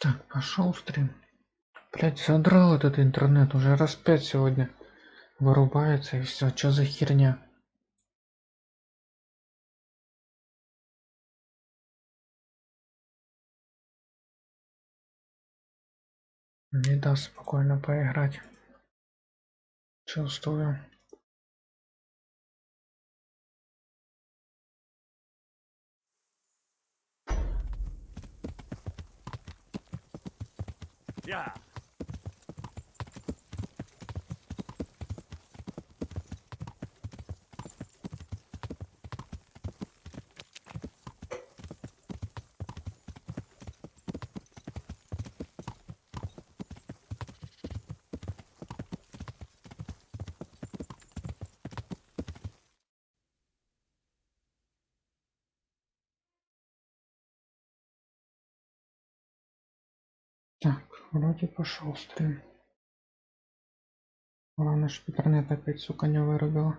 Так, пошел стрим. Блять, задрал этот интернет, уже раз 5 сегодня вырубается и все. Чё за херня? Не даст спокойно поиграть. Чувствую. Я. Так, вроде пошел стрим. Главное, что интернет опять, сука, не вырубила.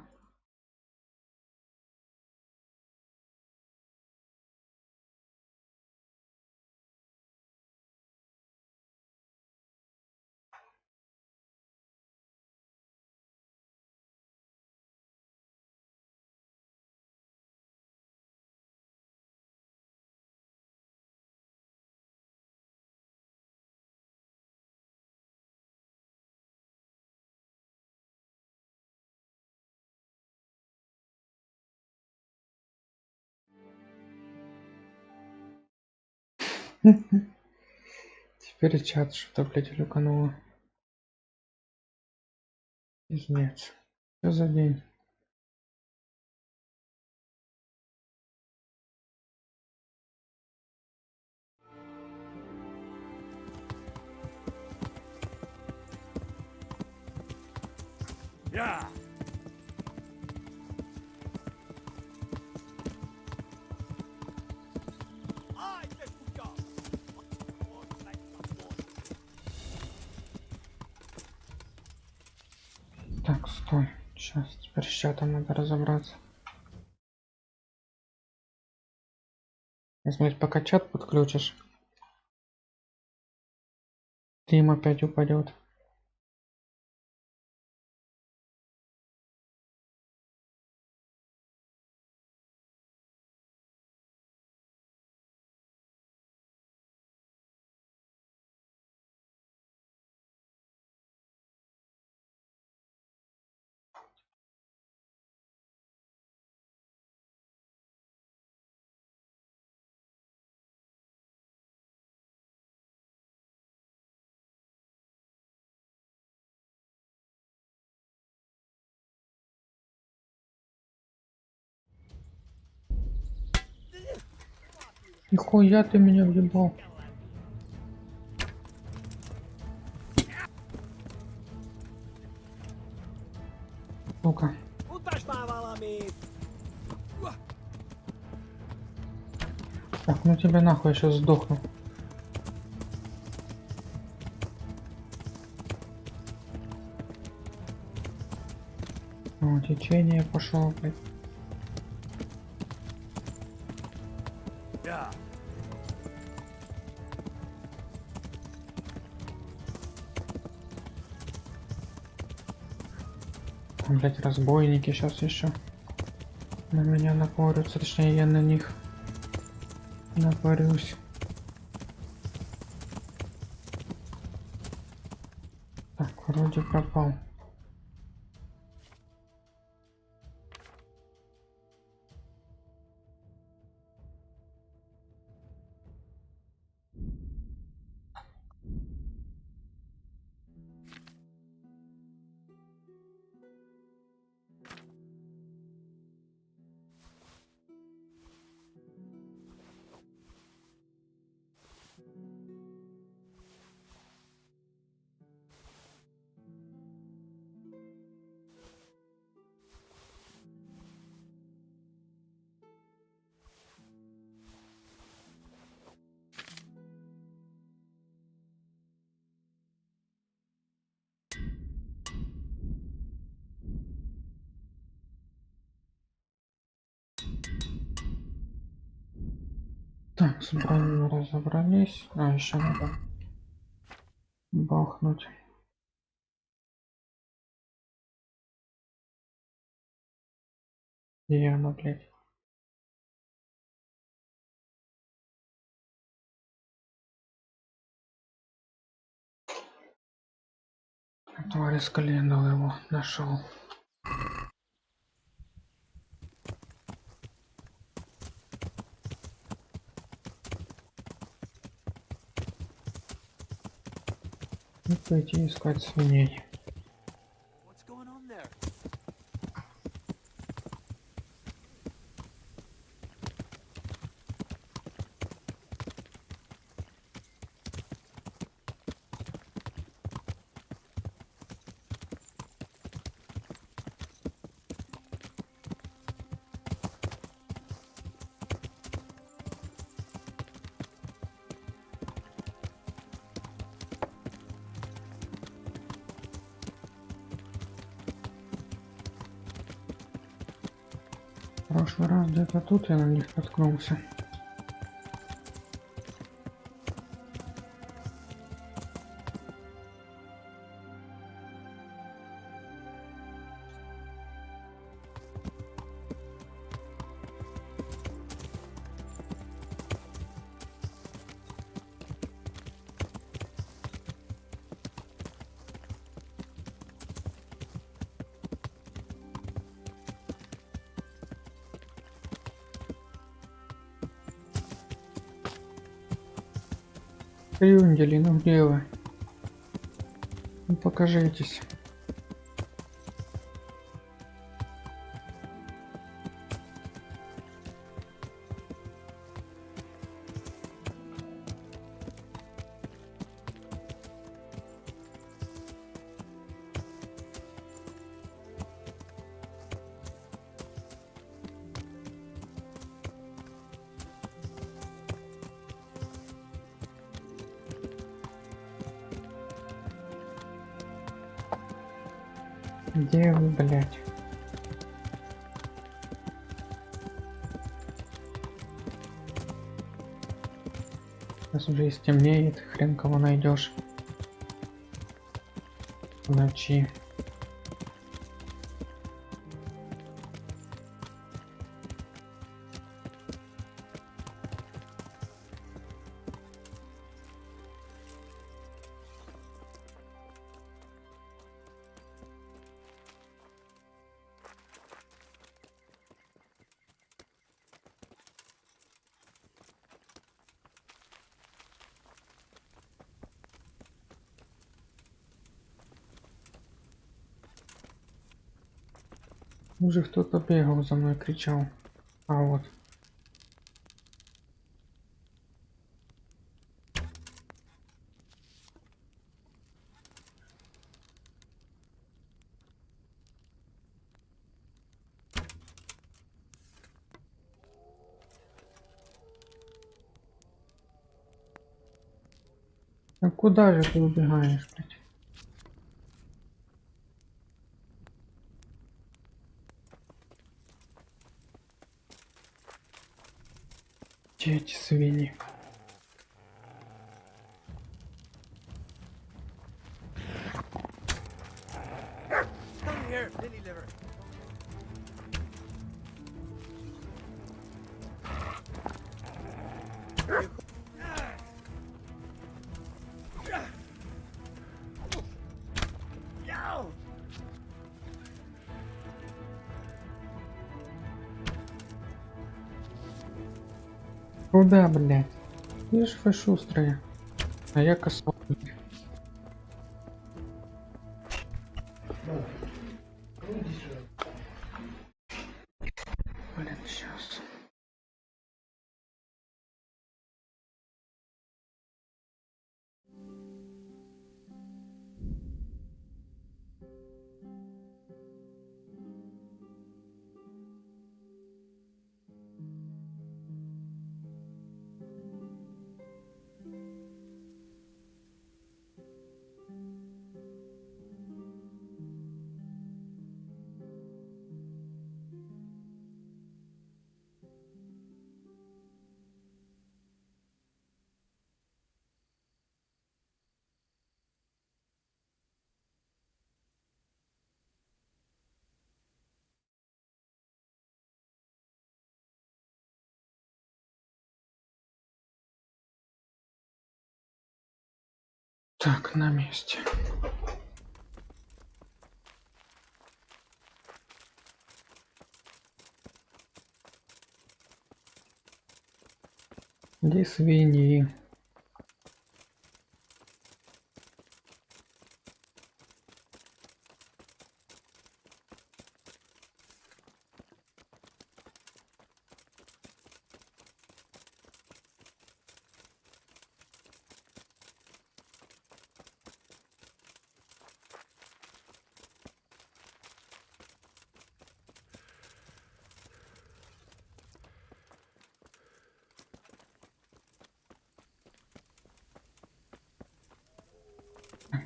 Теперь чат что-то, блядь, люкануло. Пиздец. Что за день? Я. Так, стой. Сейчас, теперь с чатом надо разобраться. Если пока чат подключишь, стрим опять упадет. Нихуя ты меня въебал. Ну-ка. Так, ну тебя нахуй, я сейчас сдохну. О, течение пошло, блядь. Я. Там, блядь, разбойники сейчас еще на меня напорются, точнее я на них напорюсь. Так, вроде пропал. Так, с броней разобрались. А, еще надо бахнуть. Где она, блядь? Тварь из коленного его нашел. И пойти искать свиней. What's going on there? В прошлый раз где-то тут я на них наткнулся. Юндели, ну где вы? Ну, покажитесь. Где вы, блядь? Сейчас уже и стемнеет, хрен кого найдешь в ночи. Уже кто-то бегал за мной, кричал. А вот. А куда же ты убегаешь, блядь? Где эти свиньи? Come here, Lily liver. No! Куда, блядь? Видишь, вы шустрые. А я косой. Блин, сейчас. Так, на месте. Где свиньи?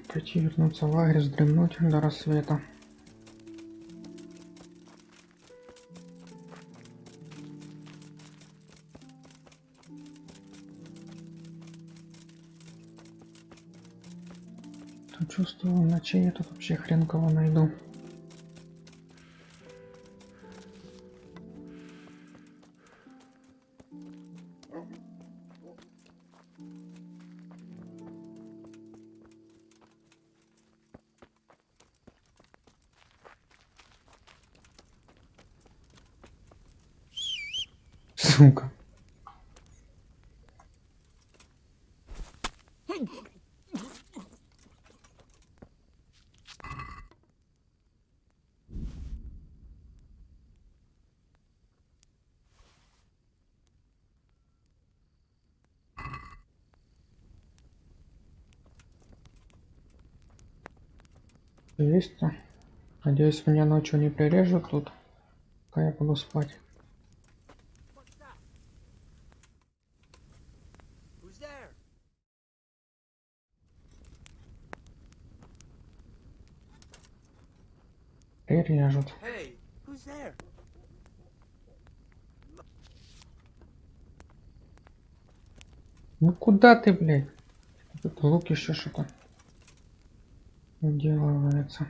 Пойти вернуться в лагерь, вздремнуть до рассвета. То чувствую, в ночи я тут вообще хрен кого найду. Сука. Есть-то. Надеюсь, меня ночью не прирежут тут, пока я буду спать. What's that? Who's there? Прирежут. Hey, who's there? Ну куда ты, блядь? Тут лук еще что-то уделывается.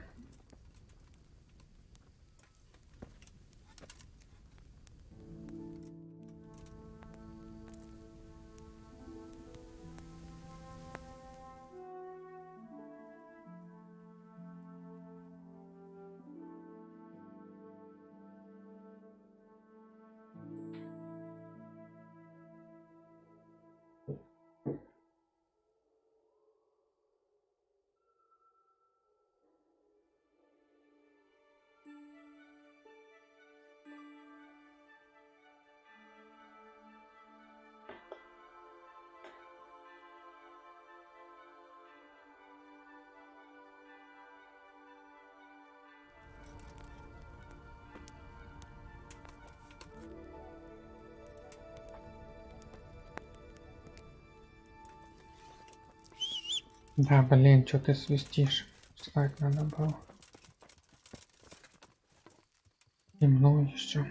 Да, блин, что ты свистишь? Встать надо было. Темно еще.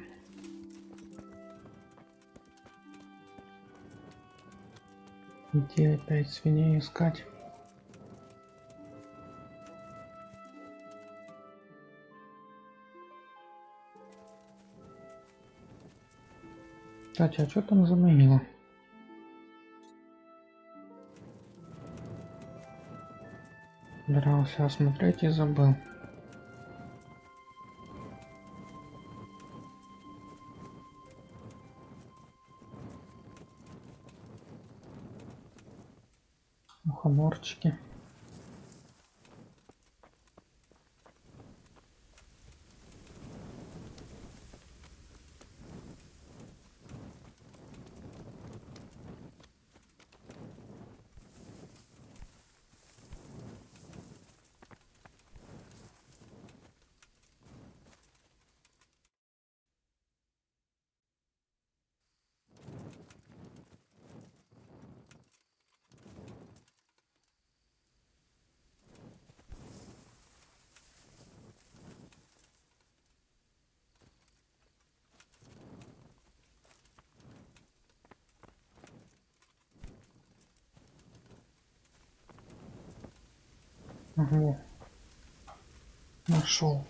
Где опять свиней искать? Кстати, а что там заменило? Собирался осмотреть и забыл. Мухоморчики. Ого. Нашел.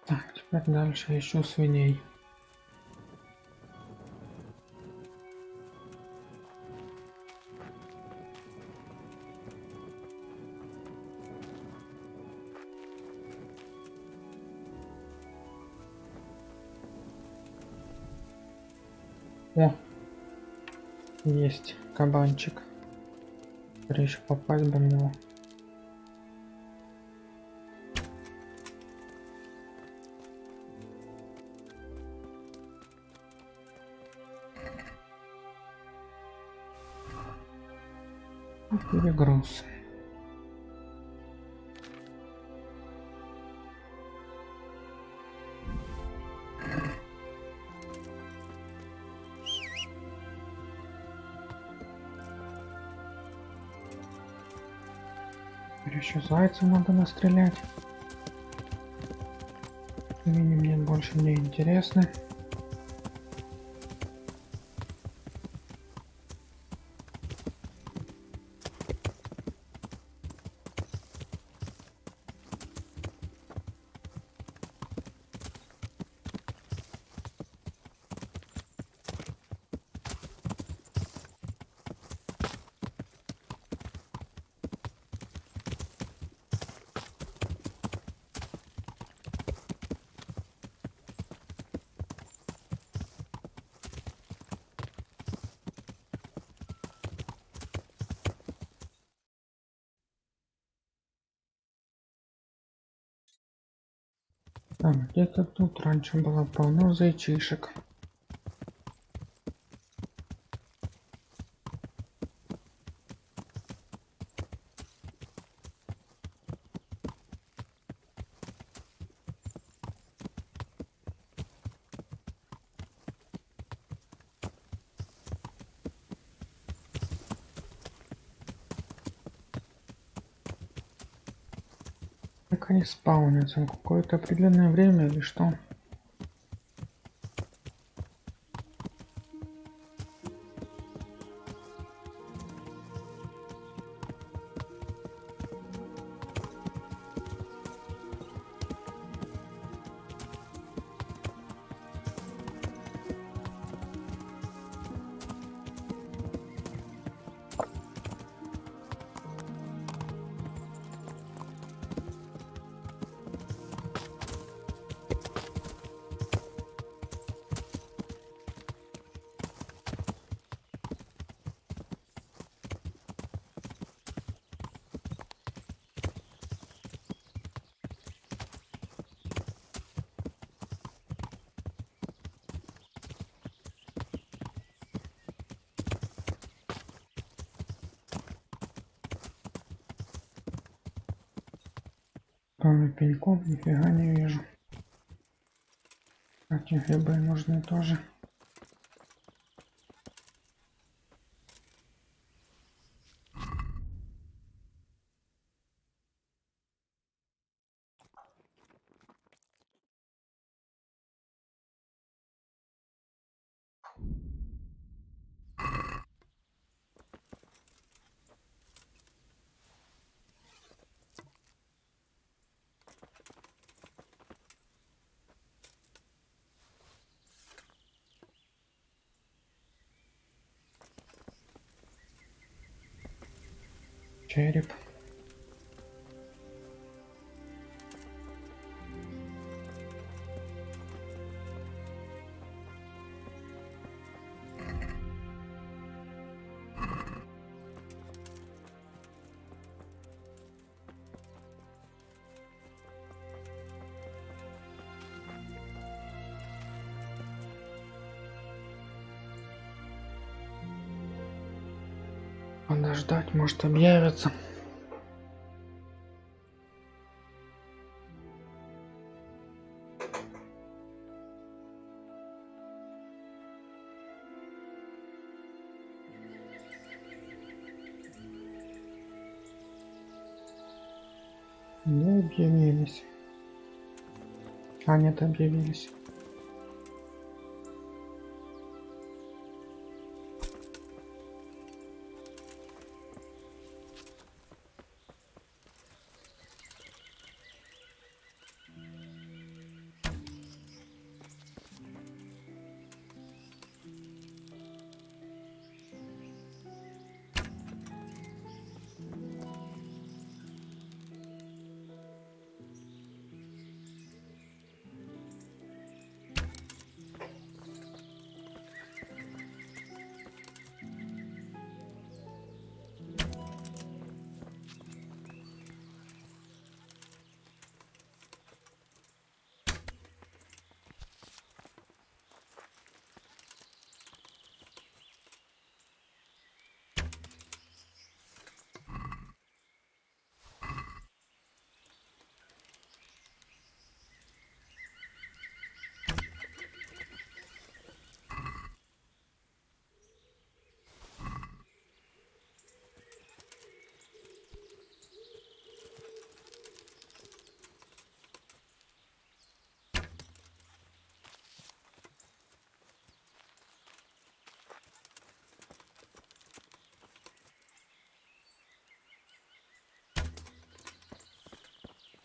Так, теперь дальше ищу свиней. О, есть кабанчик. Теперь еще попасть бы в него. Перегруз. Теперь еще зайца надо настрелять. Свиньи мне больше не интересны. Так, где-то тут раньше было полно зайчишек. Как они спаунятся? Какое-то определенное время или что? Кроме пеньков нифига не вижу. Эти грибы нужны тоже. Череп. Подождать, может объявится. Не объявились. А нет, объявились.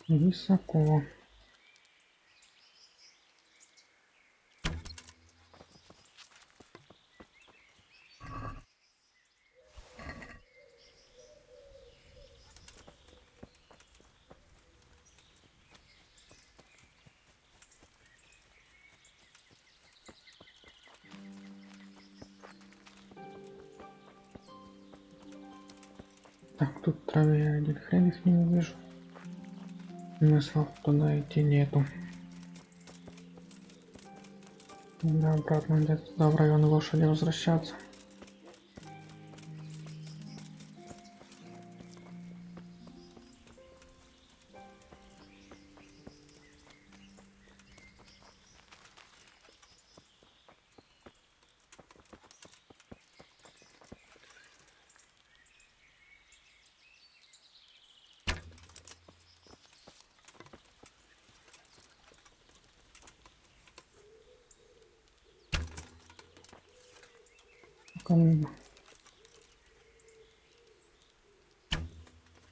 Высоко. Так, тут траве один хрен их не увижу. Смысла туда идти нету. Надо обратно где-то туда в район лошади возвращаться.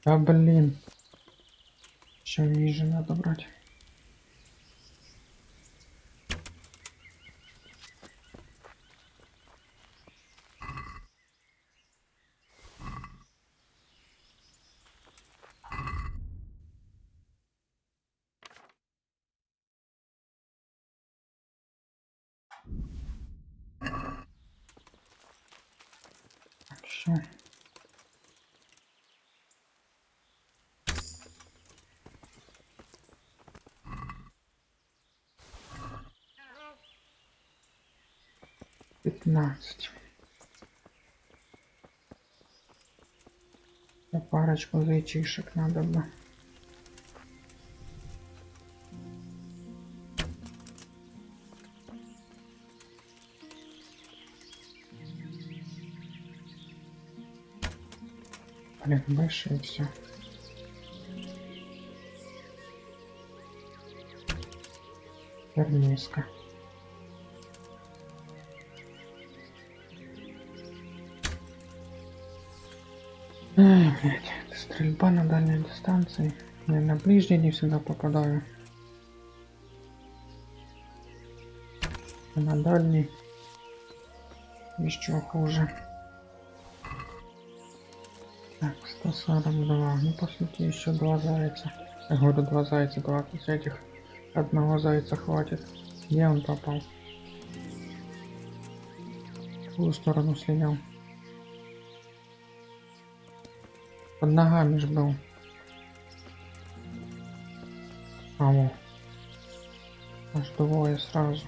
Да блин. Еще ниже надо брать. Все. Пятнадцать. Парочку зайчишек надо бы. Блин, больше и все. Теперь низко. Ай, блядь, это стрельба на дальней дистанции. Я на ближней не всегда попадаю. А на дальней еще хуже. Так, 142. Ну, по сути, еще два зайца. Я говорю, два зайца, 20 этих. Одного зайца хватит. Где он попал? В какую сторону слинял? Под ногами ж был. Ау. Аж двое сразу.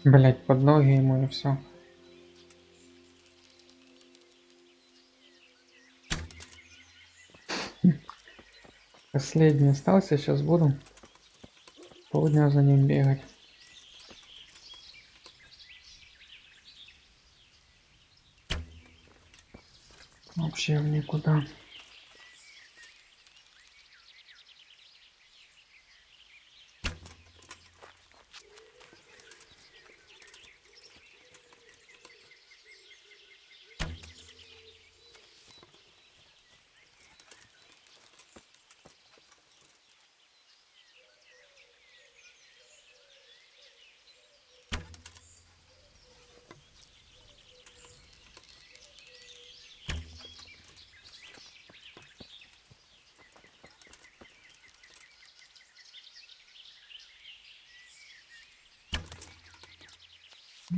Блять, под ноги ему и все. Последний остался, сейчас буду полдня за ним бегать. Вообще в никуда.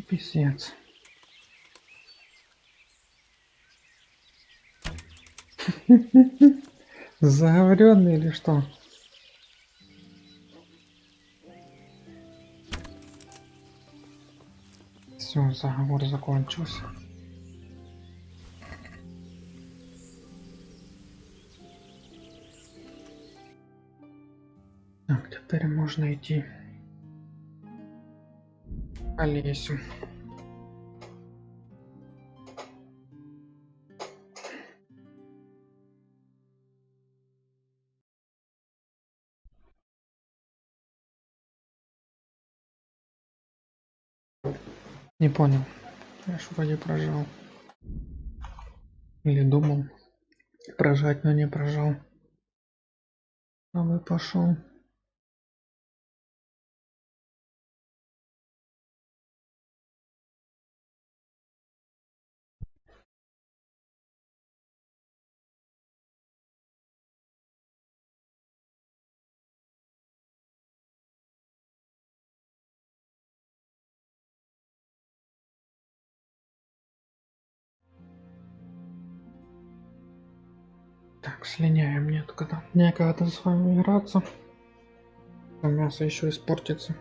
Писец. Заговоренный или что? Все, заговор закончился. Так, теперь можно идти к Олесю. Не понял. Я ж вроде прожал. Или думал прожать, но не прожал. А вы пошел. Так, слиняем. Мне когда некогда с вами играться. А мясо еще испортится.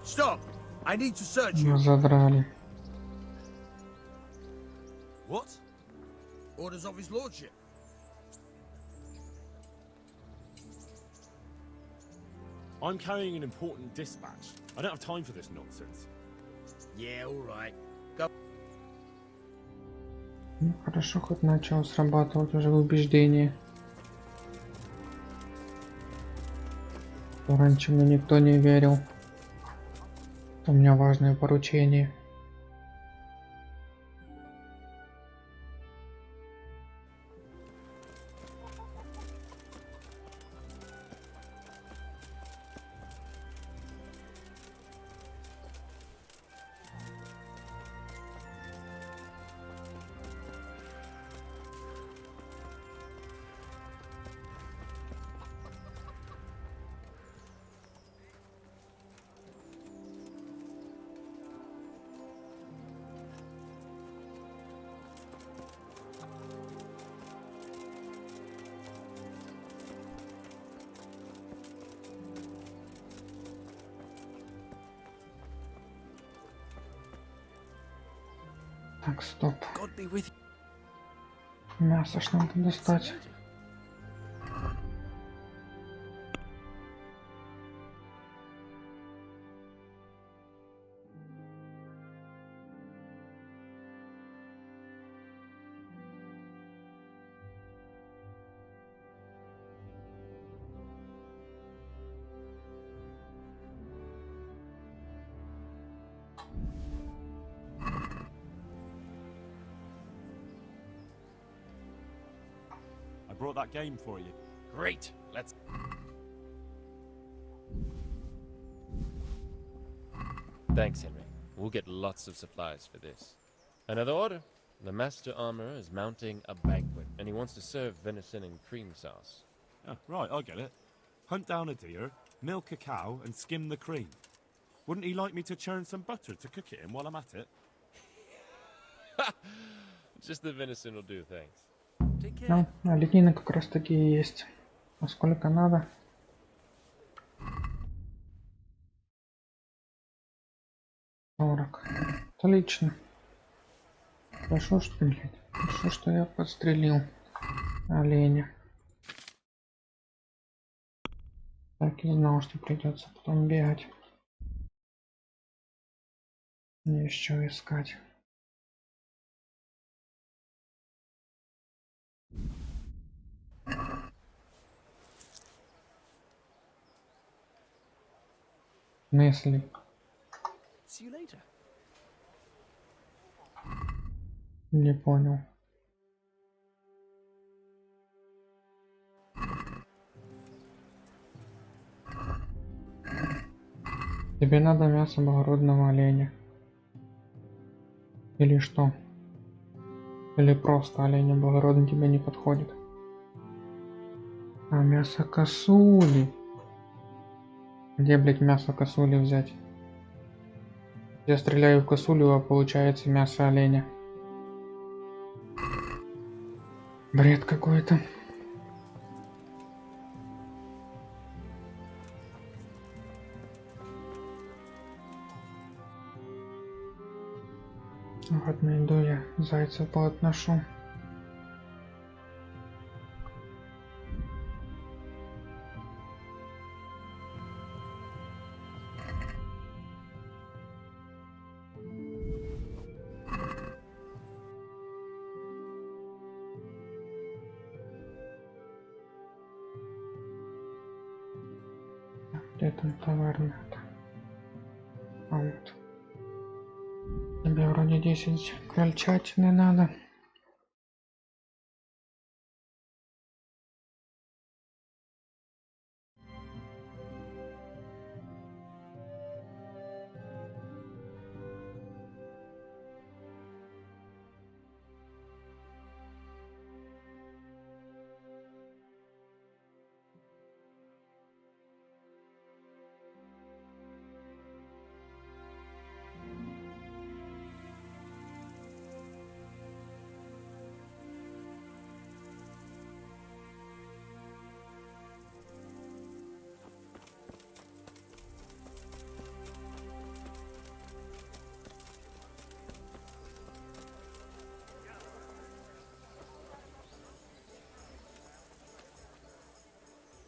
Stop! I need to search you. Ну, задрали. What? Orders of his lordship. I'm carrying an important dispatch. I don't have time for this nonsense. Yeah, all right. Ну, хорошо, хоть начал срабатывать уже убеждение. Раньше мне никто не верил. У меня важное поручение. Так, стоп. God be with you. Мясо ж надо достать. I brought that game for you. Great. Let's. Thanks, Henry. We'll get lots of supplies for this. Another order. The master armorer is mounting a banquet, and he wants to serve venison and cream sauce. Oh, right, I get it. Hunt down a deer, milk a cow, and skim the cream. Wouldn't he like me to churn some butter to cook it in while I'm at it? Just the venison will do, thanks. Take care. Ну, оленина как раз таки и есть. А сколько надо? Отлично. Хорошо, что, блядь, хорошо, что я подстрелил оленя. Так и знал, что придется потом бегать. И еще искать. Мысли. See you later. Не понял. Тебе надо мясо благородного оленя. Или что? Или просто оленя благородный тебе не подходит? А мясо косули. Где, блядь, мясо косули взять? Я стреляю в косулю, а получается мясо оленя. Бред какой-то. Ладно, иду я зайца поотношу. Где там товарная-то? А вот. Тебе вроде 10 крольчатины надо.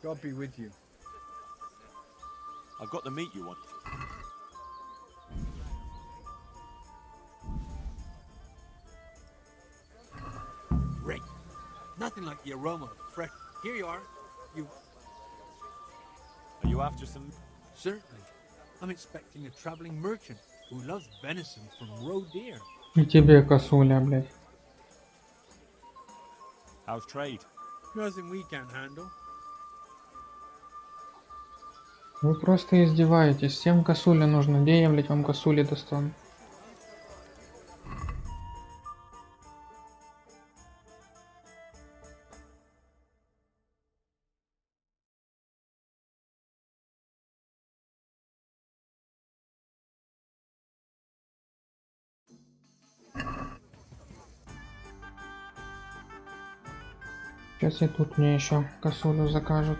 God be with you. I've got the meat you want. Great. Nothing like the aroma of fresh. Here you are. Are you after some? Certainly. I'm expecting a traveling merchant who loves venison from roe deer. И тебе косуля, блядь. How's trade? Nothing we can't handle. Вы просто издеваетесь. Всем косуля нужно. Где я, блядь, вам косули достану? Сейчас и тут мне еще косулю закажут.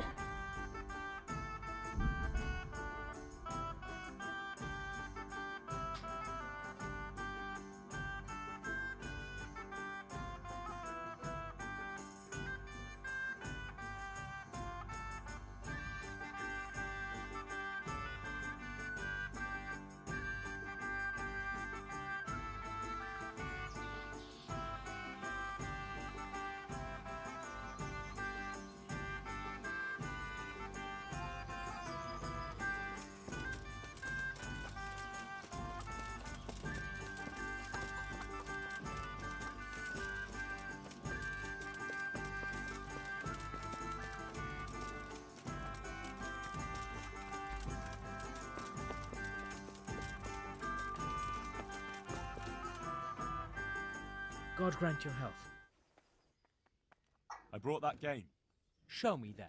God grant your health. I brought that game. Show me then.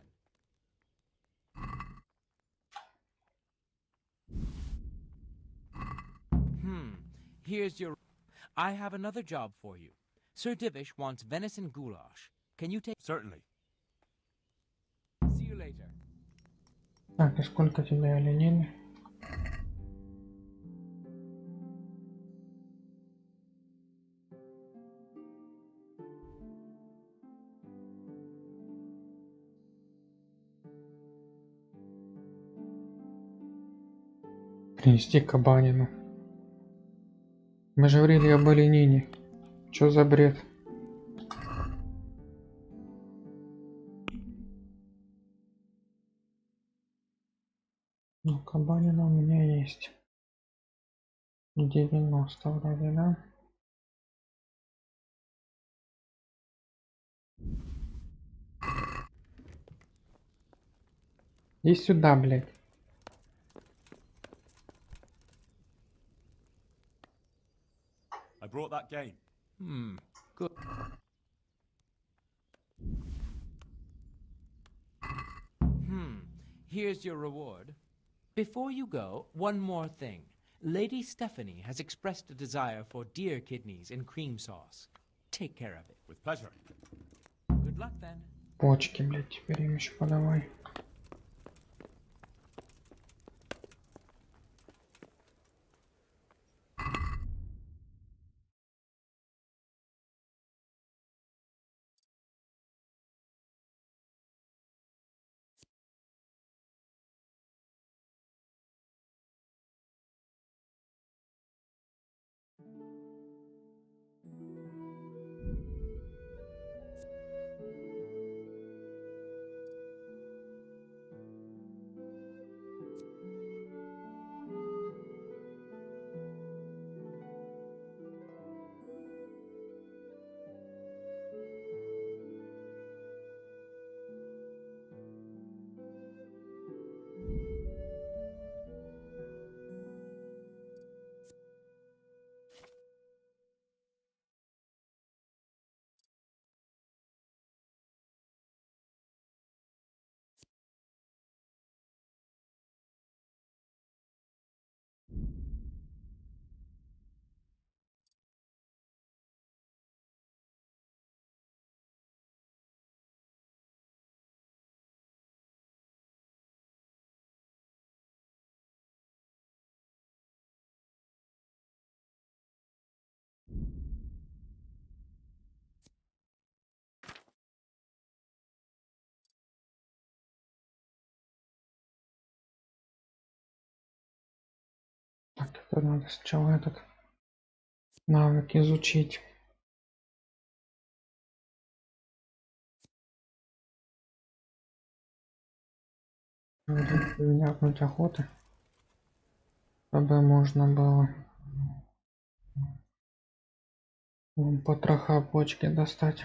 Here's your... I have another job for you. Sir Divish wants venison goulash. Can you take... Certainly. See you later. Так, и сколько тебе оленины? Принести кабанину. Мы же говорили об оленине. Чё за бред? Ну, кабанина у меня есть. 90 вроде, да? Иди сюда, блядь. I brought that game. Good. Here's your reward. Before you go, one more thing. Lady Stephanie has expressed a desire for deer kidneys in cream sauce. Take care of it. With pleasure. Good luck then. Почки, блядь, теперь им еще подавай. Так, это надо сначала этот навык изучить. Вняпнуть охоты, чтобы можно было потроха почки достать.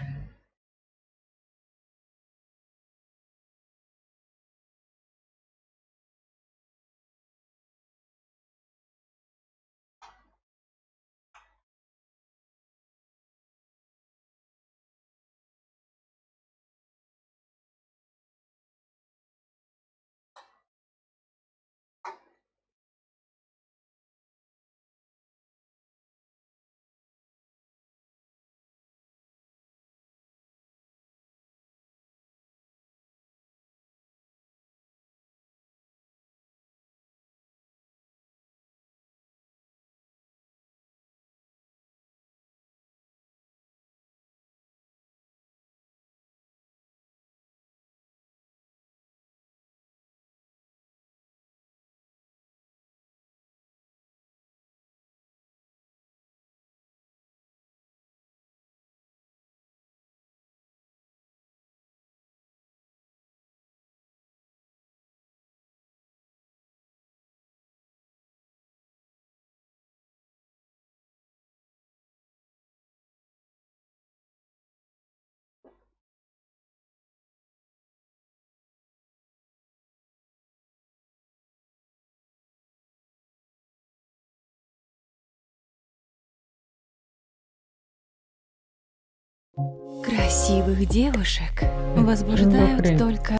Красивых девушек возбуждают хрень? только...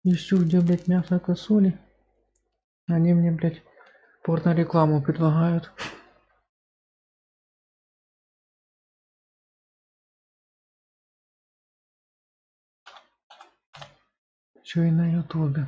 Ищу, где, блядь, мясо косули. Они мне, блядь, порно-рекламу предлагают. Еще и на ютубе.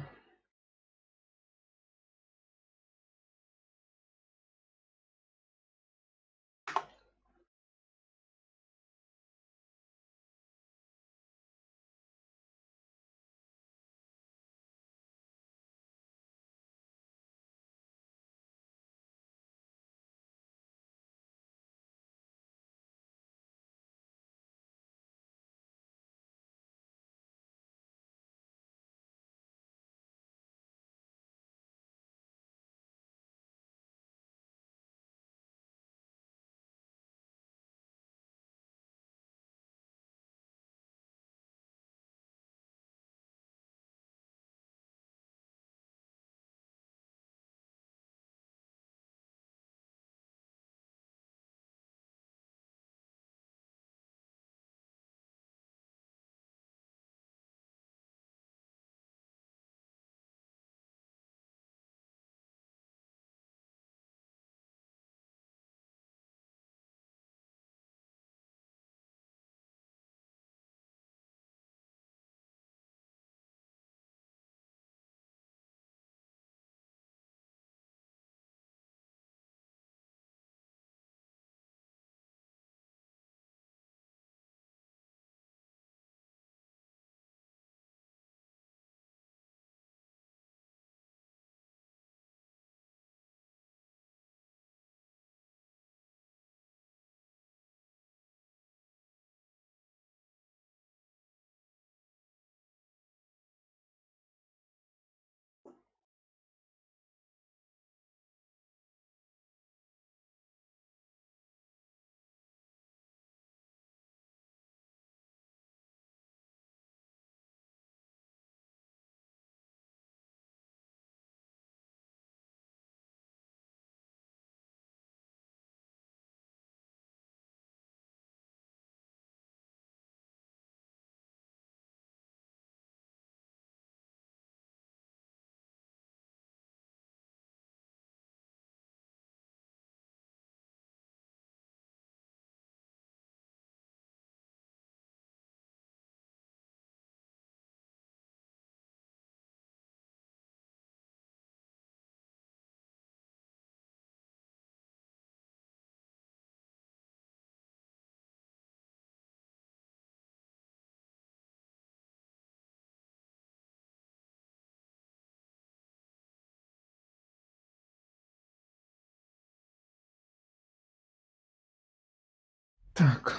Так.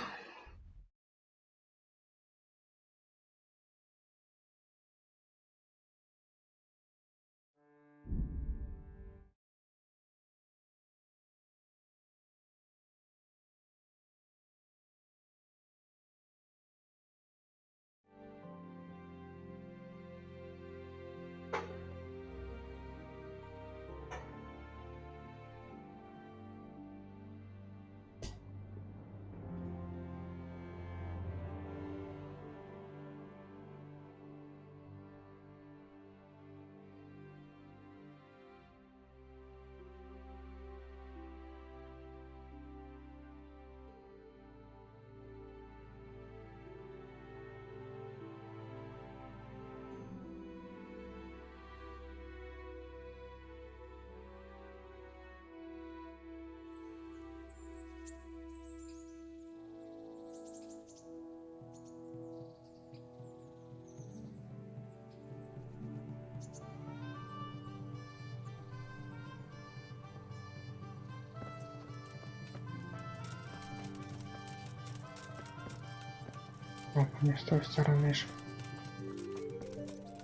Опа, не с той стороны ж.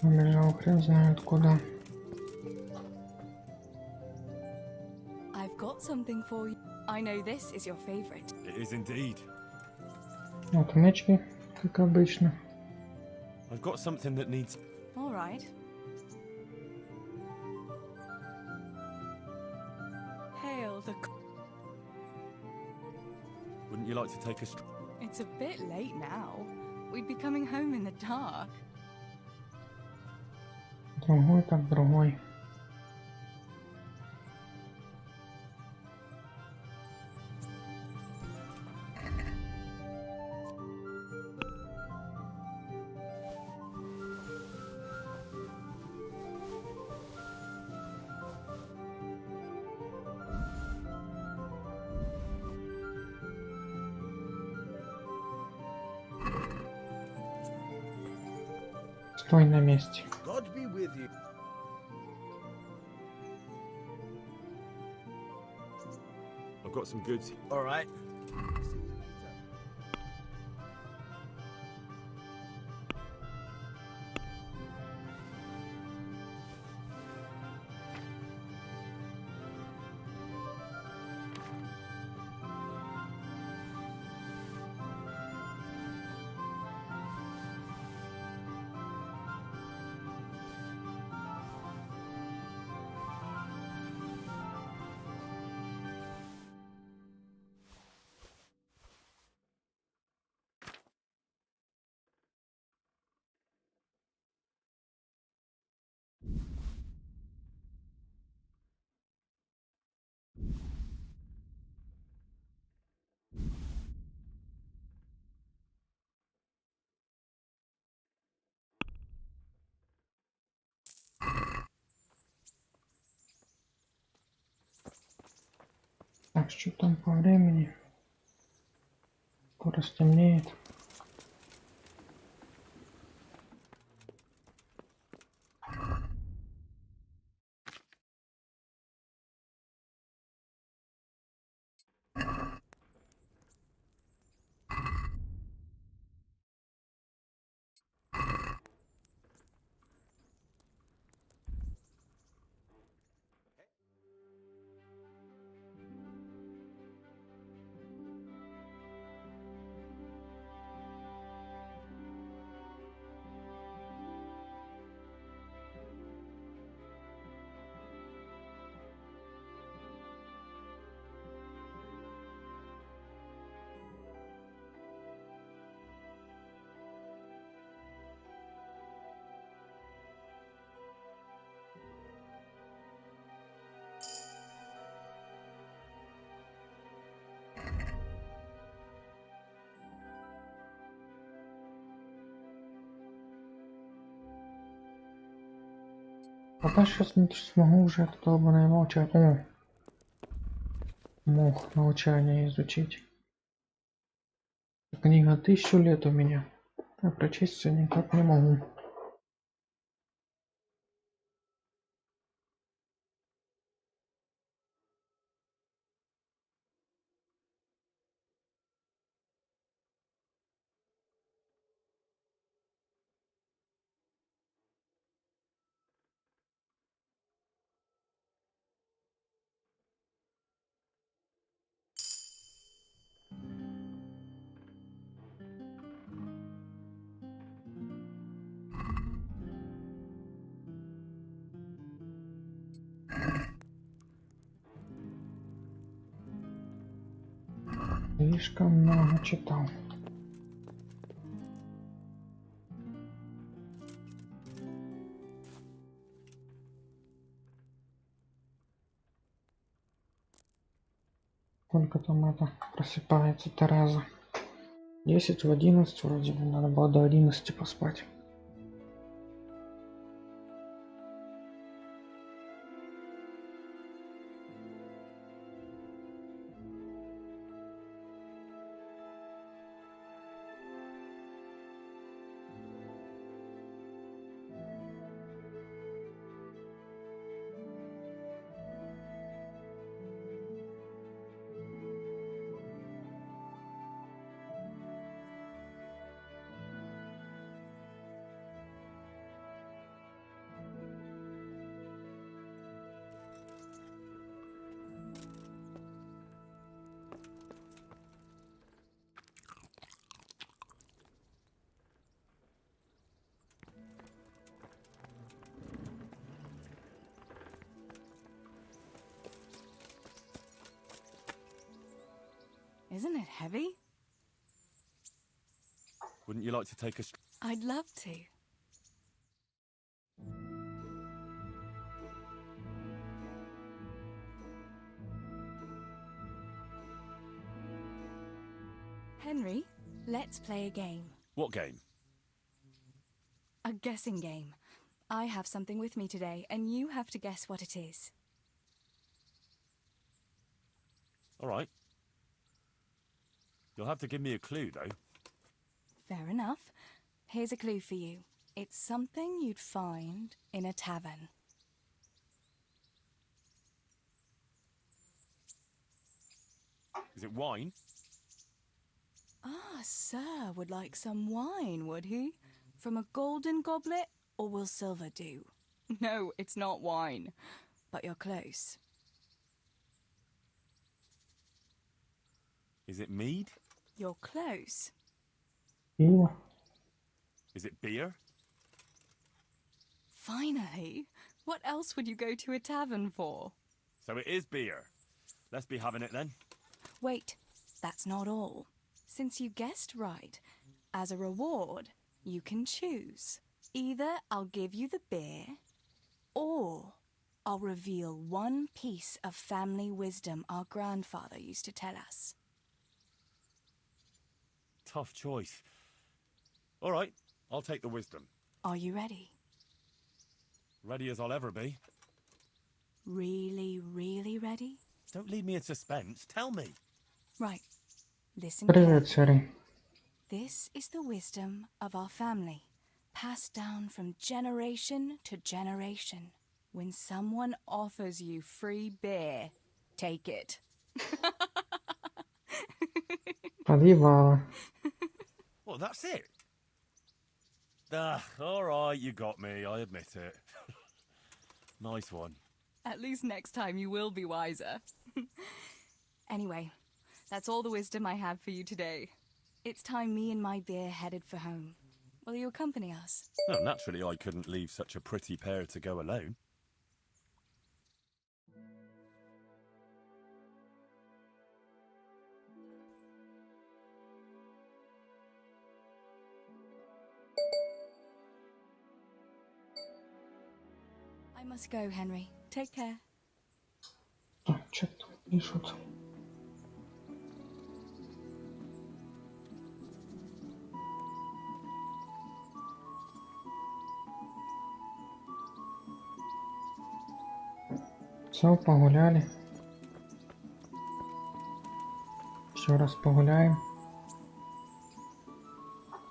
Убежал хрен знает куда. I've got something for you. I know this is your favorite. It is indeed. Вот мечки, как обычно. I've got something that needs... All right. Hail the... Wouldn't you like to take a... It's a bit late now. We'd be coming home in the dark. Другой так другой. Стой на месте. God be with you. I've got some goods. All right. Так, что там по времени? Скоро стемнеет. Пока сейчас не смогу уже это долбанное молчание. Мог молчание изучить. Книга 1000 лет у меня. А прочесть все никак не могу. Слишком много читал. Сколько там это просыпается Тереза? 10 в 11 вроде бы, надо было до 11 поспать. Isn't it heavy? Wouldn't you like to take a... I'd love to. Henry, let's play a game. What game? A guessing game. I have something with me today, and you have to guess what it is. All right. You'll have to give me a clue, though. Fair enough. Here's a clue for you. It's something you'd find in a tavern. Is it wine? Ah, sir would like some wine, would he? From a golden goblet, or will silver do? No, it's not wine, but you're close. Is it mead? You're close. Пиво. Is it beer? Finally! What else would you go to a tavern for? So it is beer. Let's be having it then. Wait, that's not all. Since you guessed right, as a reward, you can choose. Either I'll give you the beer, or I'll reveal one piece of family wisdom our grandfather used to tell us. Tough choice. All right, I'll take the wisdom. Are you ready? Ready as I'll ever be. Really, really ready? Don't leave me in suspense. Tell me. Right. Listen Привет, carefully. Сири. This is the wisdom of our family, passed down from generation to generation. When someone offers you free beer, take it. Подъебала. Well, that's it. All right, you got me. I admit it. Nice one. At least next time you will be wiser. Anyway, that's all the wisdom I have for you today. It's time me and my beer headed for home. Will you accompany us? Well, naturally, I couldn't leave such a pretty pair to go alone. I must go, Henry. Take care. Что тут пишут? Все, погуляли. Еще раз погуляем.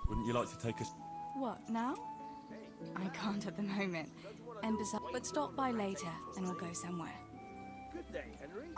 Wouldn't you like to take us? What, now? I can't at the moment. And besides, but stop by later and we'll go somewhere. Good day, Henry.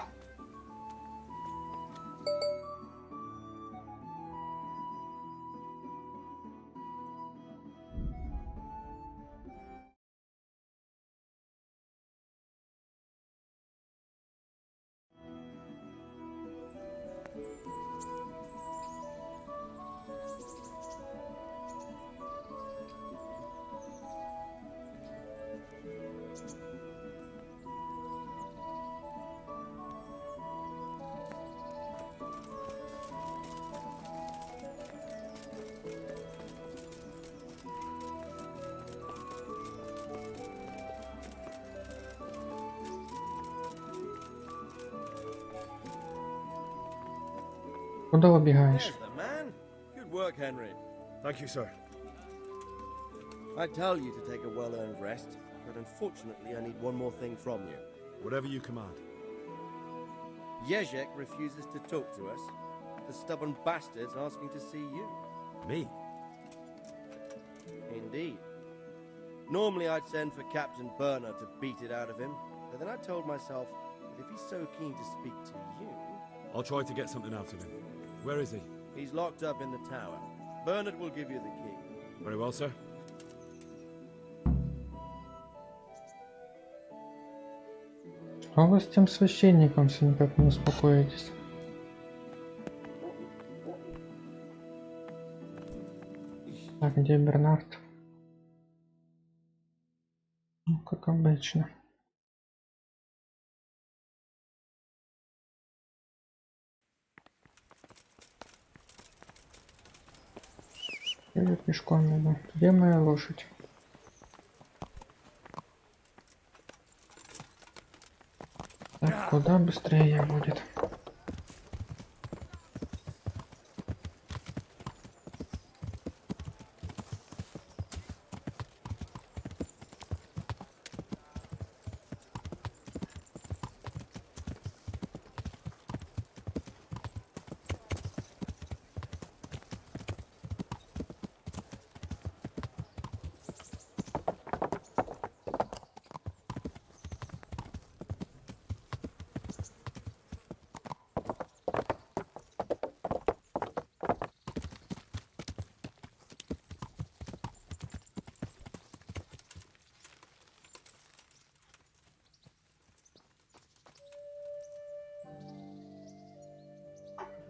Куда убегаешь? There's the man. Good work, Henry. Thank you, sir. I tell you to take a well-earned rest, but unfortunately I need one more thing from you. Whatever you command. Jezek refuses to talk to us. The stubborn bastard's asking to see you. Me? Indeed. Normally I'd send for Captain Burner to beat it out of him, but then I told myself that if he's so keen to speak to you... I'll try to get something out of him. Where is he? He's locked up in the tower. Bernard will give you the key. Very well, sir. А вы с тем священником все никак не успокоитесь. Так, где Бернард? Ну, как обычно. Я пешком иду. Где моя лошадь? Так, куда быстрее будет?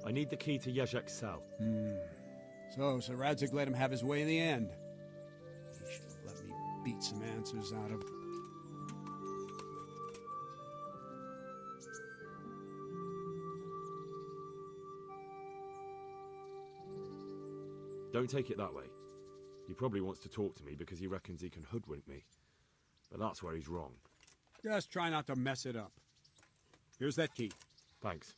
I need the key to Jezek's cell. So Radzik let him have his way in the end. He should have let me beat some answers out of... Don't take it that way. He probably wants to talk to me because he reckons he can hoodwink me. But that's where he's wrong. Just try not to mess it up. Here's that key. Thanks.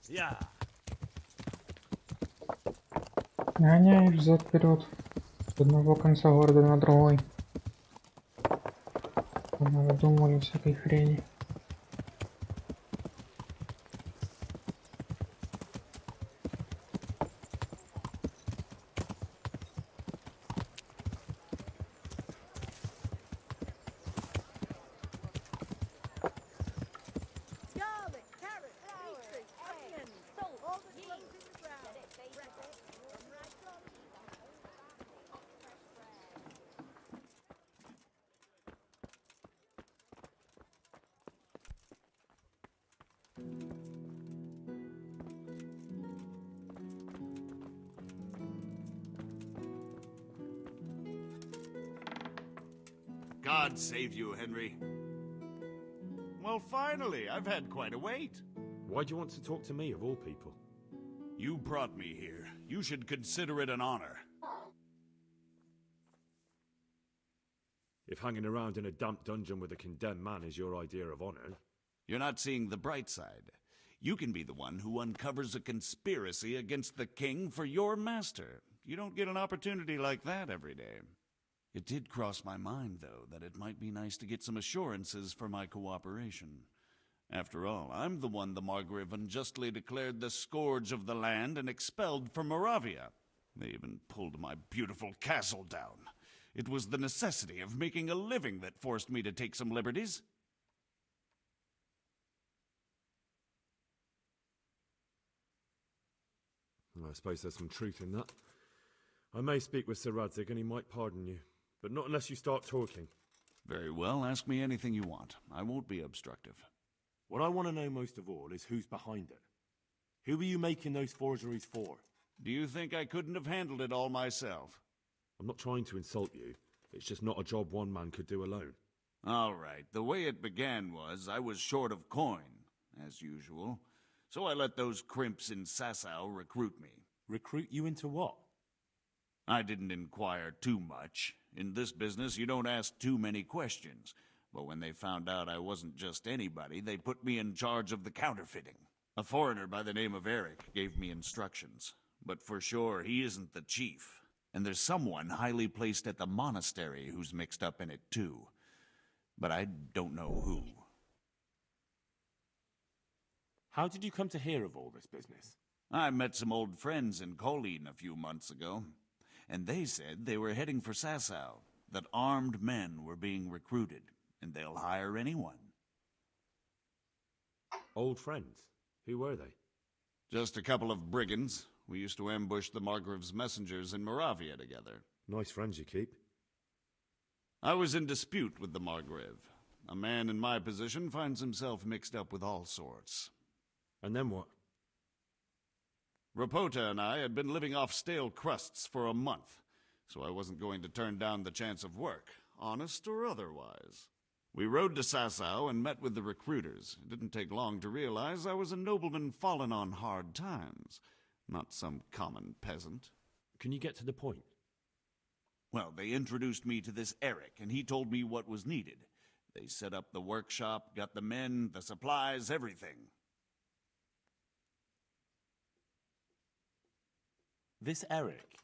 Yeah. Гоняешь взад-вперед. С одного конца города на другой. Мы выдумывали всякой хрени. God save you, Henry. Well, finally, I've had quite a wait. Why do you want to talk to me, of all people? You brought me here. You should consider it an honor. If hanging around in a damp dungeon with a condemned man is your idea of honor... You're not seeing the bright side. You can be the one who uncovers a conspiracy against the king for your master. You don't get an opportunity like that every day. It did cross my mind, though, that it might be nice to get some assurances for my cooperation. After all, I'm the one the Margrave unjustly declared the scourge of the land and expelled from Moravia. They even pulled my beautiful castle down. It was the necessity of making a living that forced me to take some liberties. I suppose there's some truth in that. I may speak with Sir Radzik and he might pardon you. But not unless you start talking. Very well, ask me anything you want. I won't be obstructive. What I want to know most of all is who's behind it. Who were you making those forgeries for? Do you think I couldn't have handled it all myself? I'm not trying to insult you. It's just not a job one man could do alone. All right, the way it began was I was short of coin, as usual. So I let those crimps in Sasau recruit me. Recruit you into what? I didn't inquire too much. In this business, you don't ask too many questions. But when they found out I wasn't just anybody, they put me in charge of the counterfeiting. A foreigner by the name of Eric gave me instructions. But for sure, he isn't the chief. And there's someone highly placed at the monastery who's mixed up in it too. But I don't know who. How did you come to hear of all this business? I met some old friends in Colleen a few months ago, and they said they were heading for Sasau, that armed men were being recruited, and they'll hire anyone. Old friends? Who were they? Just a couple of brigands. We used to ambush the Margrave's messengers in Moravia together. Nice friends you keep. I was in dispute with the Margrave. A man in my position finds himself mixed up with all sorts. And then what? Rapota and I had been living off stale crusts for a month, so I wasn't going to turn down the chance of work, honest or otherwise. We rode to Sasau and met with the recruiters. It didn't take long to realize I was a nobleman fallen on hard times, not some common peasant. Can you get to the point? Well, they introduced me to this Eric, and he told me what was needed. They set up the workshop, got the men, the supplies, everything. This Eric,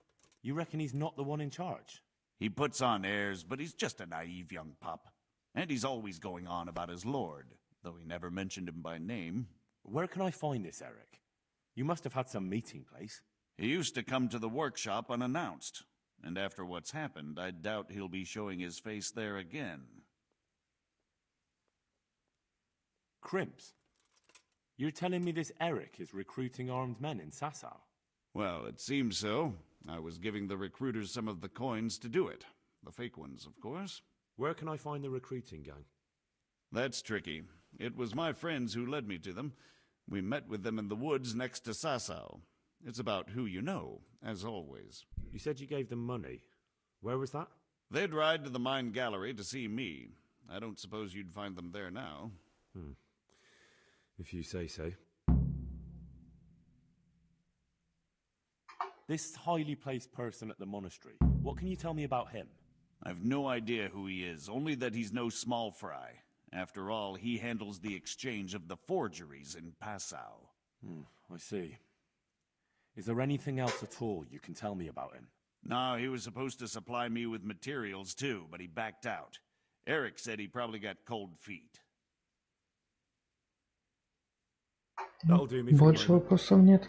you reckon he's not the one in charge? He puts on airs, but he's just a naive young pup. And he's always going on about his lord, though he never mentioned him by name. Where can I find this Eric? You must have had some meeting place. He used to come to the workshop unannounced, and after what's happened, I doubt he'll be showing his face there again. Crimps, you're telling me this Eric is recruiting armed men in Sasau? Well, it seems so. I was giving the recruiters some of the coins to do it. The fake ones, of course. Where can I find the recruiting gang? That's tricky. It was my friends who led me to them. We met with them in the woods next to Sasau. It's about who you know, as always. You said you gave them money. Where was that? They'd ride to the mine gallery to see me. I don't suppose you'd find them there now. If you say so. This highly placed person at the monastery, what can you tell me about him? I've no idea who he is, only that he's no small fry. After all, he handles the exchange of the forgeries in Passau. I see. Is there anything else at all you can tell me about him? No, he was supposed to supply me with materials too, but he backed out. Eric said he probably got cold feet. That'll do me for Больше вопросов нет.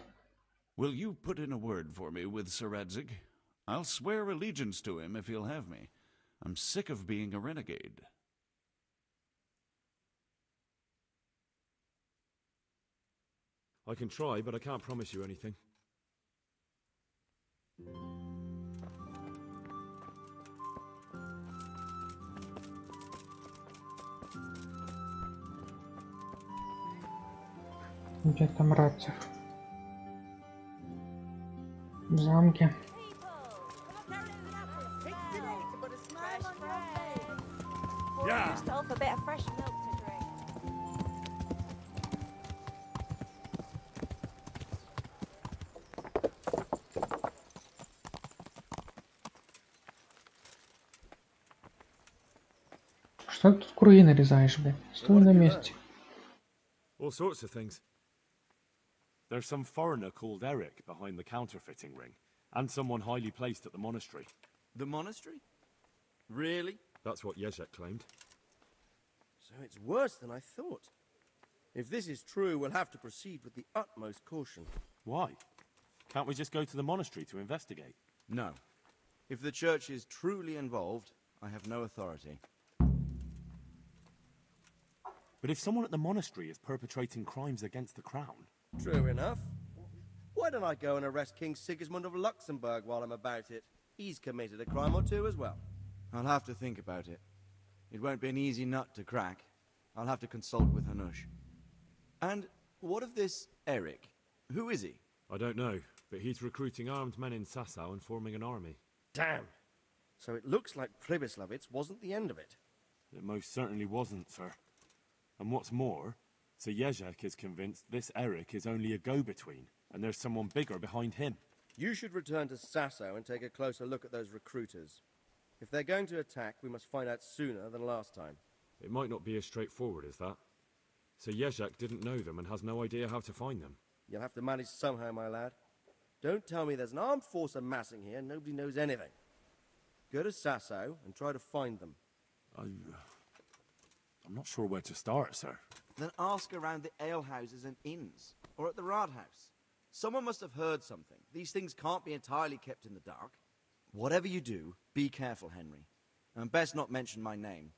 Will you put in a word for me with Sir Radzig? I'll swear allegiance to him if he'll have me. I'm sick of being a renegade. I can try, but I can't promise you anything. Где там Радцев? В замке. Yourself a bit of fresh milk to drink. Что ты тут круги нарезаешь, блядь? Стой на месте. All sorts of things. There's some foreigner called Eric behind the counterfeiting ring, and someone highly placed at the monastery. The monastery? Really? That's what Jezek claimed. So it's worse than I thought. If this is true, we'll have to proceed with the utmost caution. Why? Can't we just go to the monastery to investigate? No. If the church is truly involved, I have no authority. But if someone at the monastery is perpetrating crimes against the crown... True enough. Why don't I go and arrest King Sigismund of Luxembourg while I'm about it? He's committed a crime or two as well. I'll have to think about it. It won't be an easy nut to crack. I'll have to consult with Hanush. And what of this Eric? Who is he? I don't know, but he's recruiting armed men in Sasau and forming an army. Damn. So it looks like Pribyslavitz wasn't the end of it. It most certainly wasn't, sir. And what's more, Sir Jezek is convinced this Eric is only a go-between, and there's someone bigger behind him. You should return to Sasso and take a closer look at those recruiters. If they're going to attack, we must find out sooner than last time. It might not be as straightforward as that. So Jezek didn't know them and has no idea how to find them. You'll have to manage somehow, my lad. Don't tell me there's an armed force amassing here and nobody knows anything. Go to Sasso and try to find them. I'm not sure where to start, sir. Then ask around the alehouses and inns, or at the Rathaus. Someone must have heard something. These things can't be entirely kept in the dark. Whatever you do, be careful, Henry. And best not mention my name.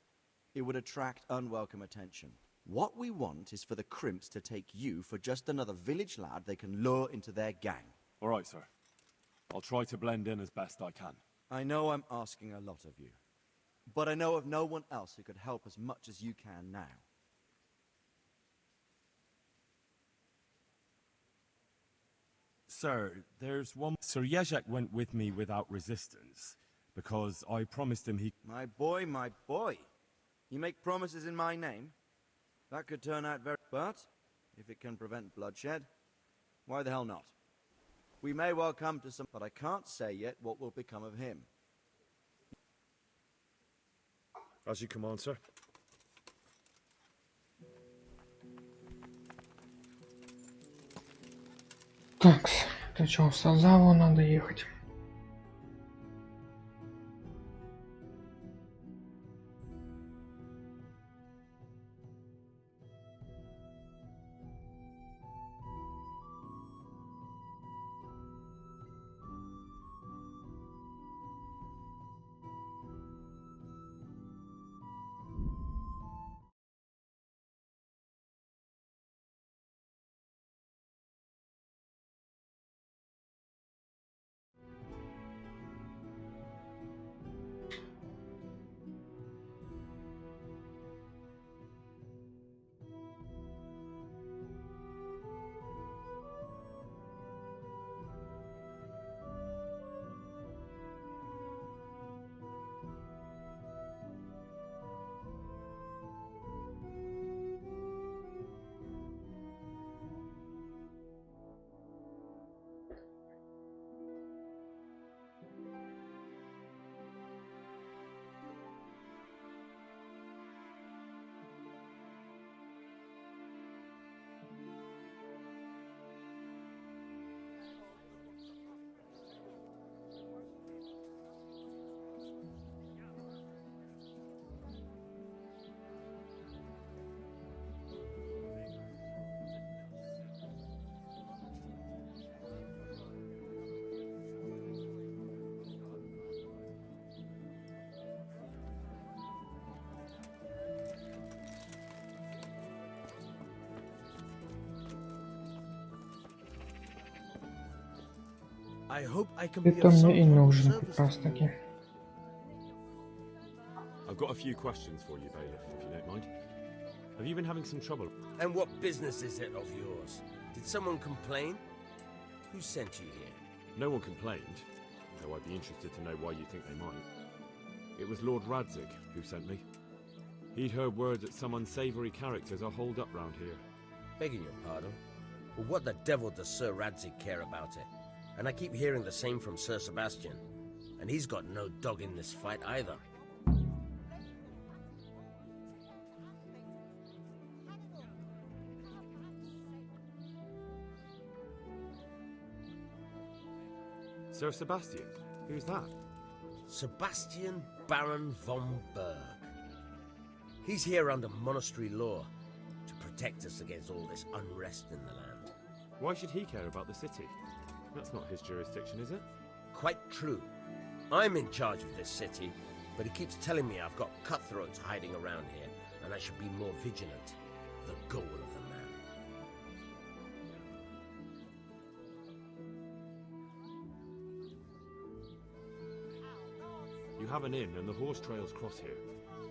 It would attract unwelcome attention. What we want is for the crimps to take you for just another village lad they can lure into their gang. All right, sir. I'll try to blend in as best I can. I know I'm asking a lot of you, but I know of no one else who could help as much as you can now. Sir, there's one... Sir Jezek went with me without resistance, because I promised him he... My boy, my boy. You make promises in my name? That could turn out very... But, if it can prevent bloodshed, why the hell not? We may well come to some... But I can't say yet what will become of him. As you command, sir. Так, ты чё, в Сазаву надо ехать? I hope I can be Это of some мне и help or нужно service как раз to you. таки. I've got a few questions for you, Bailiff, if you don't mind. Have you been having some trouble? And what business is it of yours? Did someone complain? Who sent you here? No one complained, though I'd be interested to know why you think they might. It was Lord Radzig who sent me. He'd heard word that some unsavoury characters are holed up round here. Begging your pardon? Well, what the devil does Sir Radzig care about it? And I keep hearing the same from Sir Sebastian. And he's got no dog in this fight either. Sir Sebastian? Who's that? Sebastian Baron von Berg. He's here under monastery law to protect us against all this unrest in the land. Why should he care about the city? That's not his jurisdiction, is it? Quite true. I'm in charge of this city, but he keeps telling me I've got cutthroats hiding around here, and I should be more vigilant. The goal of the man. You have an inn and the horse trails cross here.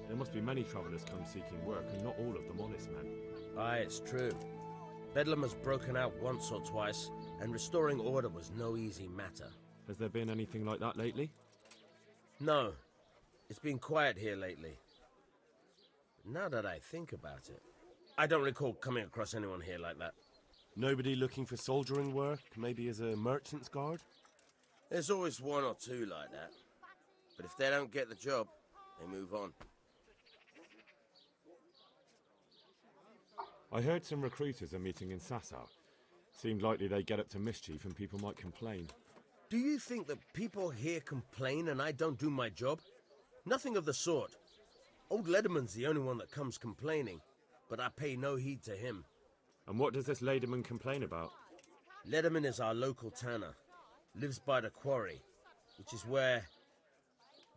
There must be many travellers come seeking work, and not all of them honest men. Aye, it's true. Bedlam has broken out once or twice, and restoring order was no easy matter. Has there been anything like that lately? No. It's been quiet here lately. But now that I think about it, I don't recall coming across anyone here like that. Nobody looking for soldiering work, maybe as a merchant's guard? There's always one or two like that. But if they don't get the job, they move on. I heard some recruiters are meeting in Sasau. Seemed likely they get up to mischief and people might complain. Do you think that people here complain and I don't do my job? Nothing of the sort. Old Lederman's the only one that comes complaining, but I pay no heed to him. And what does this Lederman complain about? Lederman is our local tanner. Lives by the quarry, which is where,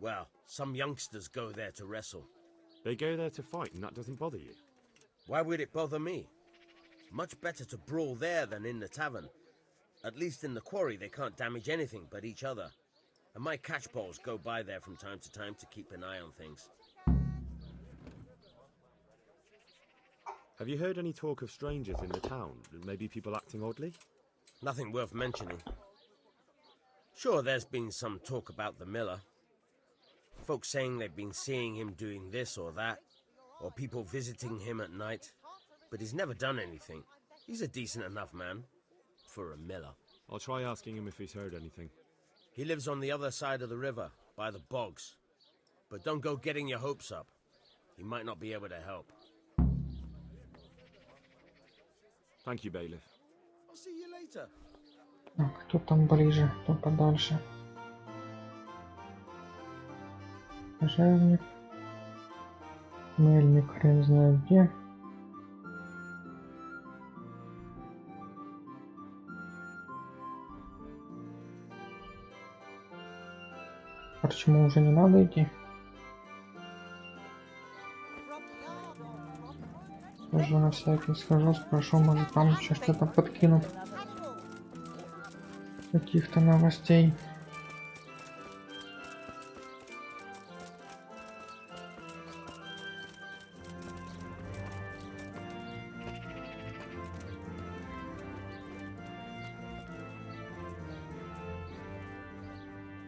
well, some youngsters go there to wrestle. They go there to fight and that doesn't bother you? Why would it bother me? Much better to brawl there than in the tavern. At least in the quarry they can't damage anything but each other. And my catchpoles go by there from time to time to keep an eye on things. Have you heard any talk of strangers in the town? And maybe people acting oddly? Nothing worth mentioning. Sure, there's been some talk about the miller. Folks saying they've been seeing him doing this or that, or people visiting him at night. But he's never done anything. He's a decent enough man. For a miller. I'll try asking him if he's heard anything. He lives on the other side of the river, by the bogs. But don't go getting your hopes up. He might not be able to help. Thank you, Bailiff. I'll see you later. Кто там ближе, кто подальше? Кожевник. Мельник хрен знает где. Почему уже не надо идти? Тоже на всякий схожу, спрошу, может там еще что-то подкинут. Каких-то новостей.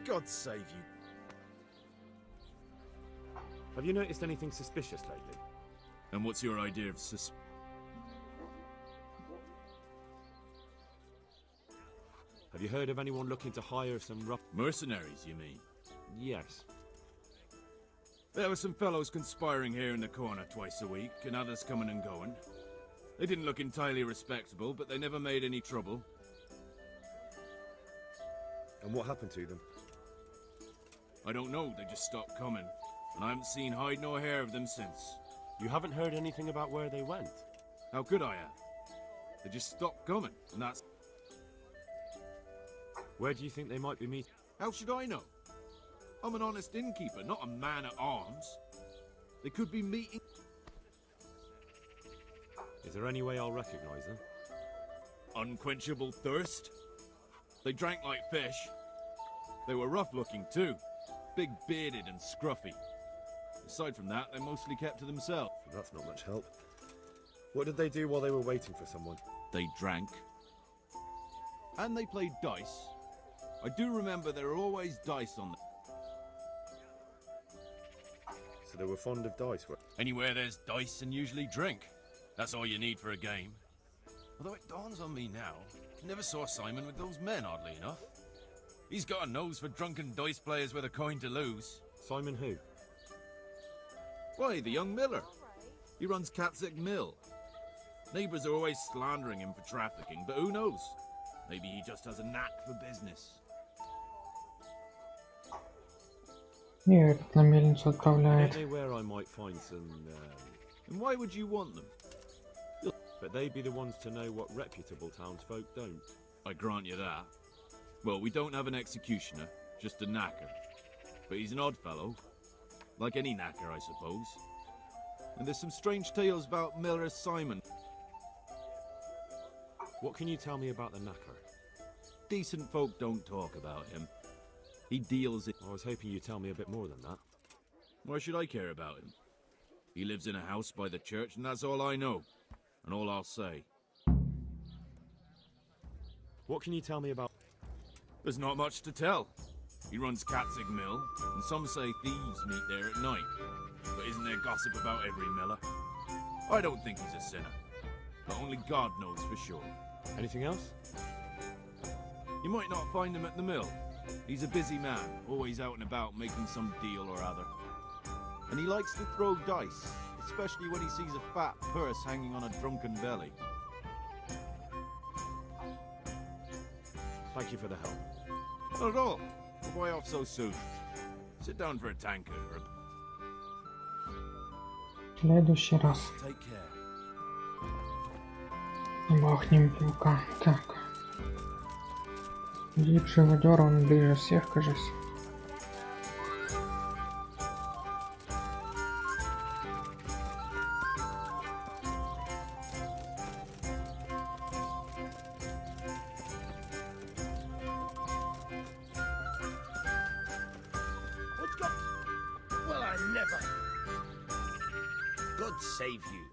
God save you. Have you noticed anything suspicious lately? And what's your idea of Have you heard of anyone looking to hire some rough... mercenaries, you mean? Yes. There were some fellows conspiring here in the corner twice a week, and others coming and going. They didn't look entirely respectable, but they never made any trouble. And what happened to them? I don't know, they just stopped coming. And I haven't seen hide nor hair of them since. You haven't heard anything about where they went? How could I have? They just stopped coming, and that's... Where do you think they might be meeting? How should I know? I'm an honest innkeeper, not a man at arms. They could be meeting... Is there any way I'll recognize them? Unquenchable thirst? They drank like fish. They were rough-looking too. Big-bearded and scruffy. Aside from that, they mostly kept to themselves. That's not much help. What did they do while they were waiting for someone? They drank. And they played dice. I do remember there were always dice on them. So they were fond of dice, were... Anywhere there's dice and usually drink. That's all you need for a game. Although it dawns on me now, I never saw Simon with those men, oddly enough. He's got a nose for drunken dice players with a coin to lose. Simon who? Why, the young miller. He runs Katzig Mill. Neighbours are always slandering him for trafficking, but who knows? Maybe he just has a knack for business. Не, этот на мельницу I отправляет. don't know where I might find some... And why would you want them? But they'd be the ones to know what reputable townsfolk don't. I grant you that. Well, we don't have an executioner, just a knacker. But he's an odd fellow. Like any knacker, I suppose. And there's some strange tales about Miller Simon. What can you tell me about the knacker? Decent folk don't talk about him. He deals it. I was hoping you'd tell me a bit more than that. Why should I care about him? He lives in a house by the church, and that's all I know. And all I'll say. What can you tell me about... There's not much to tell. He runs Katzig Mill, and some say thieves meet there at night. But isn't there gossip about every miller? I don't think he's a sinner. But only God knows for sure. Anything else? You might not find him at the mill. He's a busy man, always out and about making some deal or other. And he likes to throw dice, especially when he sees a fat purse hanging on a drunken belly. Thank you for the help. Not at all. Why off so soon? Sit down for a tankard or a... В следующий раз Take care. бахнем пивка. Так. Дип живодер, он ближе всех, кажется. What's got... Well, I never... God save you.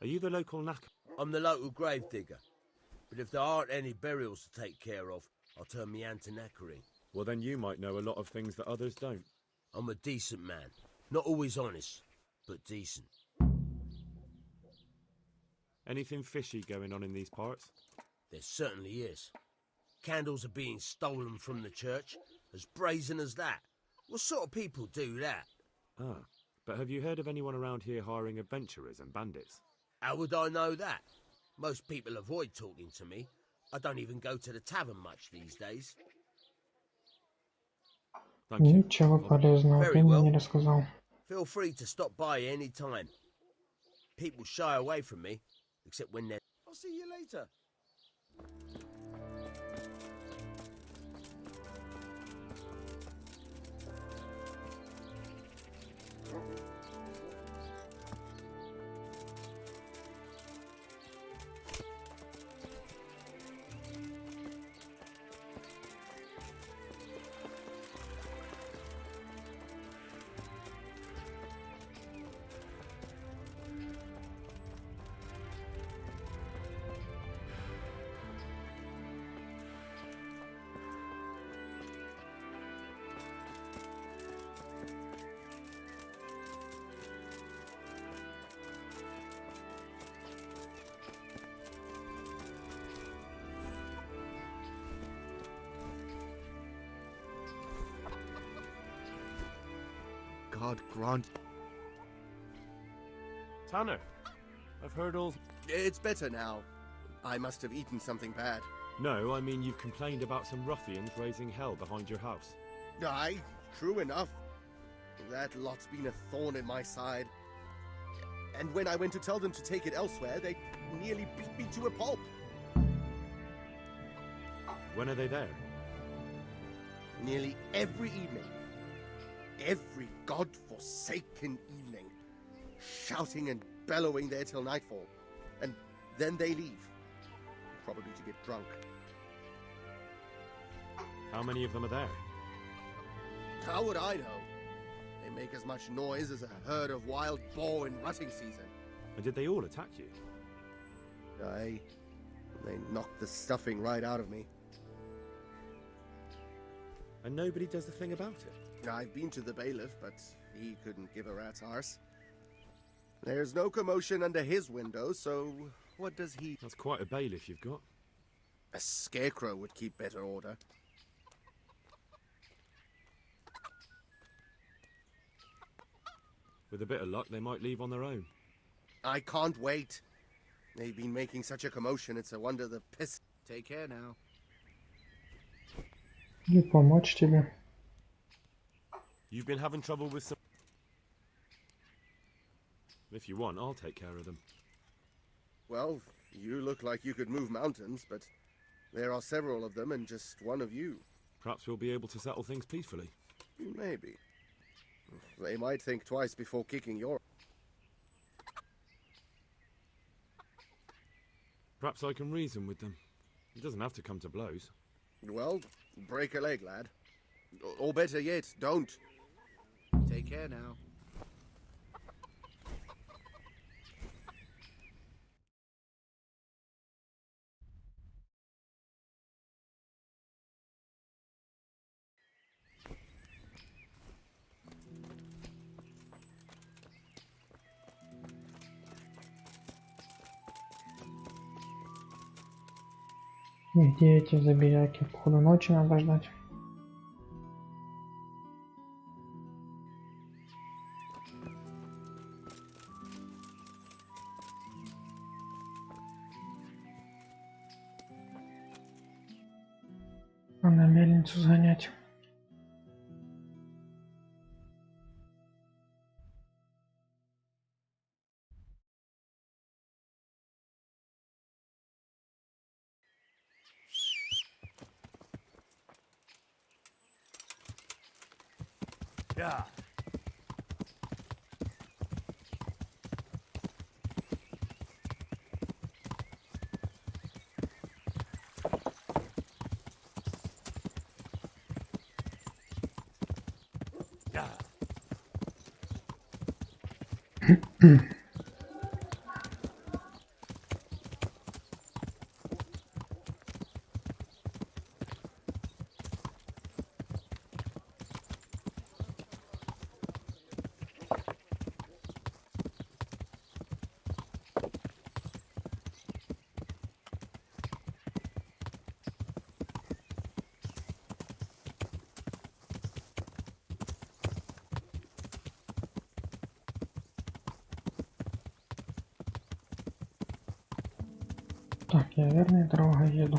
Are you the local knacker? I'm the local grave digger. But if there aren't any burials to take care of, I'll turn me hand to knackering. Well, then you might know a lot of things that others don't. I'm a decent man. Not always honest, but decent. Anything fishy going on in these parts? There certainly is. Candles are being stolen from the church, as brazen as that. What sort of people do that? Ah, but have you heard of anyone around here hiring adventurers and bandits? How would I know that? Most people avoid talking to me. I don't even go to the tavern much these days. Ничего полезного ты мне не рассказал. Feel free to stop by any time. People shy away from me, except when they're... I'll see you later. God grant... Tanner, I've heard all... It's better now. I must have eaten something bad. No, I mean you've complained about some ruffians raising hell behind your house. Aye, true enough. That lot's been a thorn in my side. And when I went to tell them to take it elsewhere, they nearly beat me to a pulp. When are they there? Nearly every evening. Every god-forsaken evening. Shouting and bellowing there till nightfall. And then they leave. Probably to get drunk. How many of them are there? How would I know? They make as much noise as a herd of wild boar in rutting season. And did they all attack you? Aye. They knocked the stuffing right out of me. And nobody does a thing about it? I've been to the bailiff, but he couldn't give a rat's arse. There's no commotion under his window, so what does he... That's quite a bailiff you've got. A scarecrow would keep better order. With a bit of luck, they might leave on their own. I can't wait. They've been making such a commotion, it's a wonder the piss... Take care now. И помочь тебе. You've been having trouble with some... If you want, I'll take care of them. Well, you look like you could move mountains, but there are several of them and just one of you. Perhaps we'll be able to settle things peacefully. Maybe. They might think twice before kicking your... Perhaps I can reason with them. It doesn't have to come to blows. Well, break a leg, lad. Or better yet, don't. Take care now. Где эти забияки? Походу ночи надо ждать. А на мельницу сгонять. Yeah. Так, я верной дорогой еду.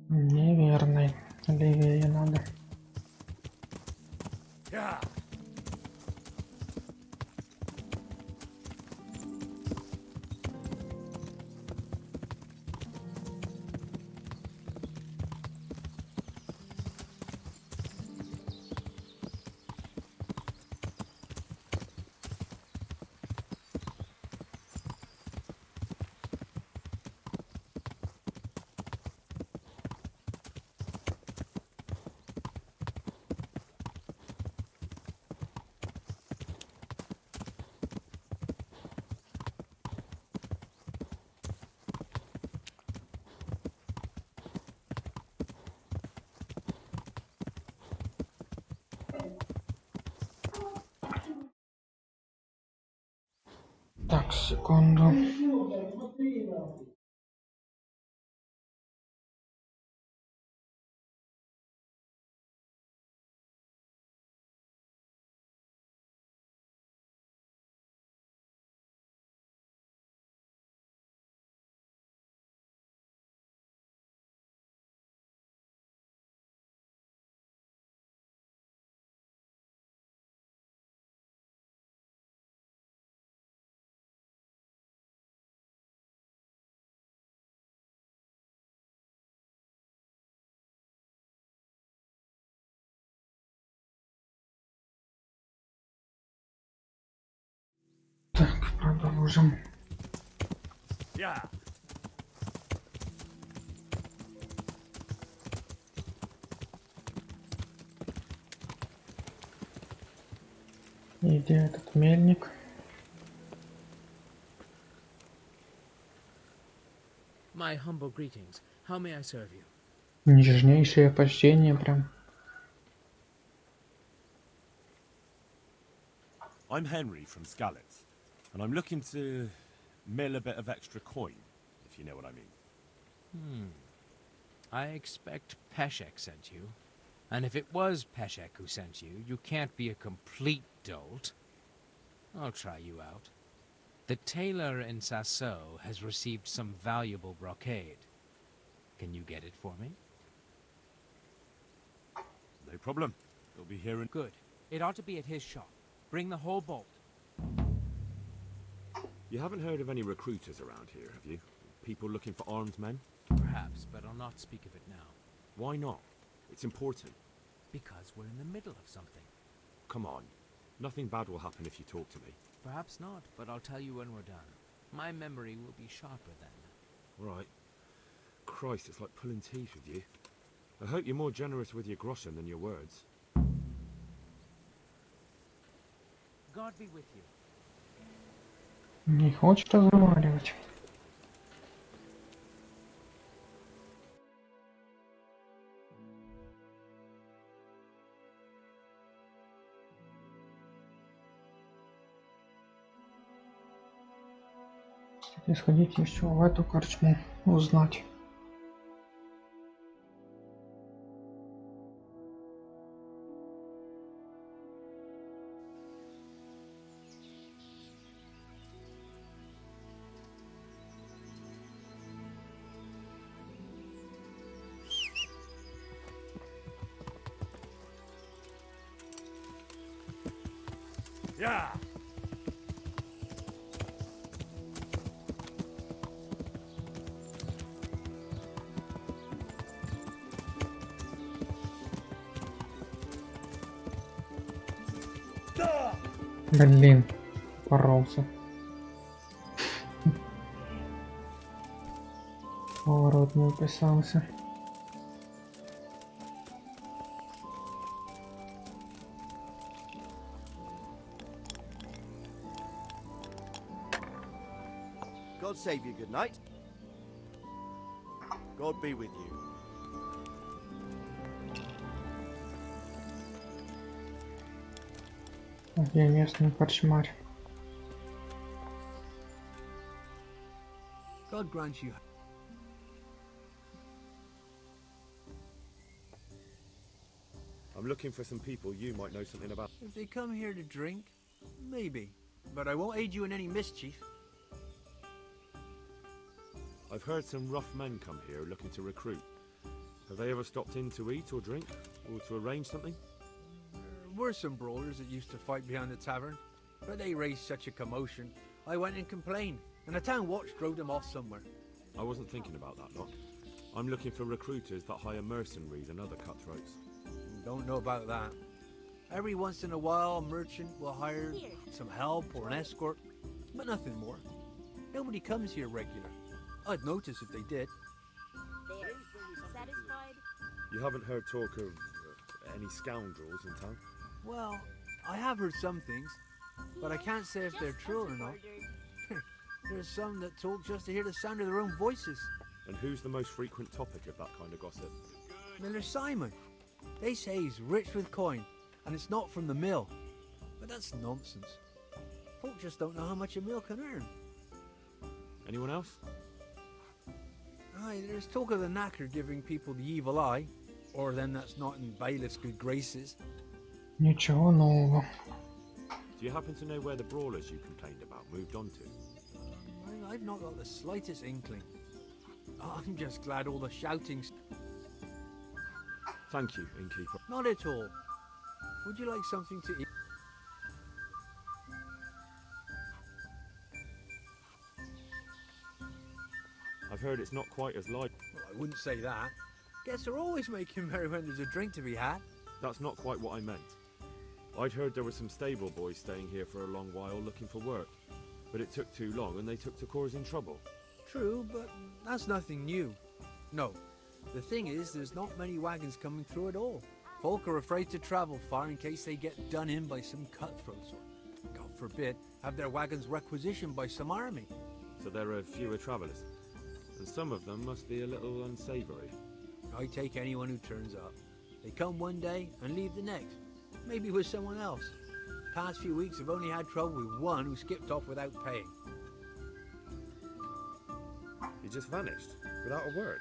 Неверной. Левее надо. Yeah. Так, секунду. Так, продолжим. Yeah. И где этот мельник? My humble greetings. How may I serve you? Нежнейшее почтение прям. I'm Henry from Skalitz, and I'm looking to mill a bit of extra coin, if you know what I mean. I expect Peshek sent you. And if it was Peshek who sent you, you can't be a complete dolt. I'll try you out. The tailor in Sasso has received some valuable brocade. Can you get it for me? No problem. It'll be here in... Good. It ought to be at his shop. Bring the whole bolt. You haven't heard of any recruiters around here, have you? People looking for armed men? Perhaps, but I'll not speak of it now. Why not? It's important. Because we're in the middle of something. Come on. Nothing bad will happen if you talk to me. Perhaps not, but I'll tell you when we're done. My memory will be sharper then. Right. Christ, it's like pulling teeth with you. I hope you're more generous with your groschen than your words. God be with you. Не хочет разговаривать. И сходить еще в эту корчму узнать. Yeah. Блин, поролся. Поворот не уписался. God save you, good night. God be with you. Где местный корчмарь? God grant you. I'm looking for some people you might know something about. If they come here to drink, maybe. But I won't aid you in any mischief. I've heard some rough men come here looking to recruit. Have they ever stopped in to eat or drink? Or to arrange something? There were some brawlers that used to fight behind the tavern, but they raised such a commotion. I went and complained, and the town watch drove them off somewhere. I wasn't thinking about that lot. I'm looking for recruiters that hire mercenaries and other cutthroats. Don't know about that. Every once in a while, a merchant will hire some help or an escort, but nothing more. Nobody comes here regular. I'd notice if they did. There. Satisfied? You haven't heard talk of any scoundrels in town? Well, I have heard some things, but I can't say if they're true or not. There's some that talk just to hear the sound of their own voices. And who's the most frequent topic of that kind of gossip? Miller Simon. They say he's rich with coin, and it's not from the mill. But that's nonsense. Folk just don't know how much a mill can earn. Anyone else? Aye, there's talk of the knacker giving people the evil eye, or them that's not in bailiff's good graces. Ничего нового. Do you happen to know where the brawlers you complained about moved on to? I've not got the slightest inkling. I'm just glad all the shouting's... Thank you, innkeeper. Not at all. Would you like something to eat? I've heard it's not quite as light. Well, I wouldn't say that. Guests are always making merry when there's a drink to be had. That's not quite what I meant. I'd heard there were some stable boys staying here for a long while looking for work, but it took too long and they took to causing trouble. True, but that's nothing new. No, the thing is, there's not many wagons coming through at all. Folk are afraid to travel far in case they get done in by some cutthroats or, God forbid, have their wagons requisitioned by some army. So there are fewer travellers, and some of them must be a little unsavoury. I take anyone who turns up. They come one day and leave the next, maybe with someone else. Past few weeks I've only had trouble with one who skipped off without paying. He just vanished, without a word.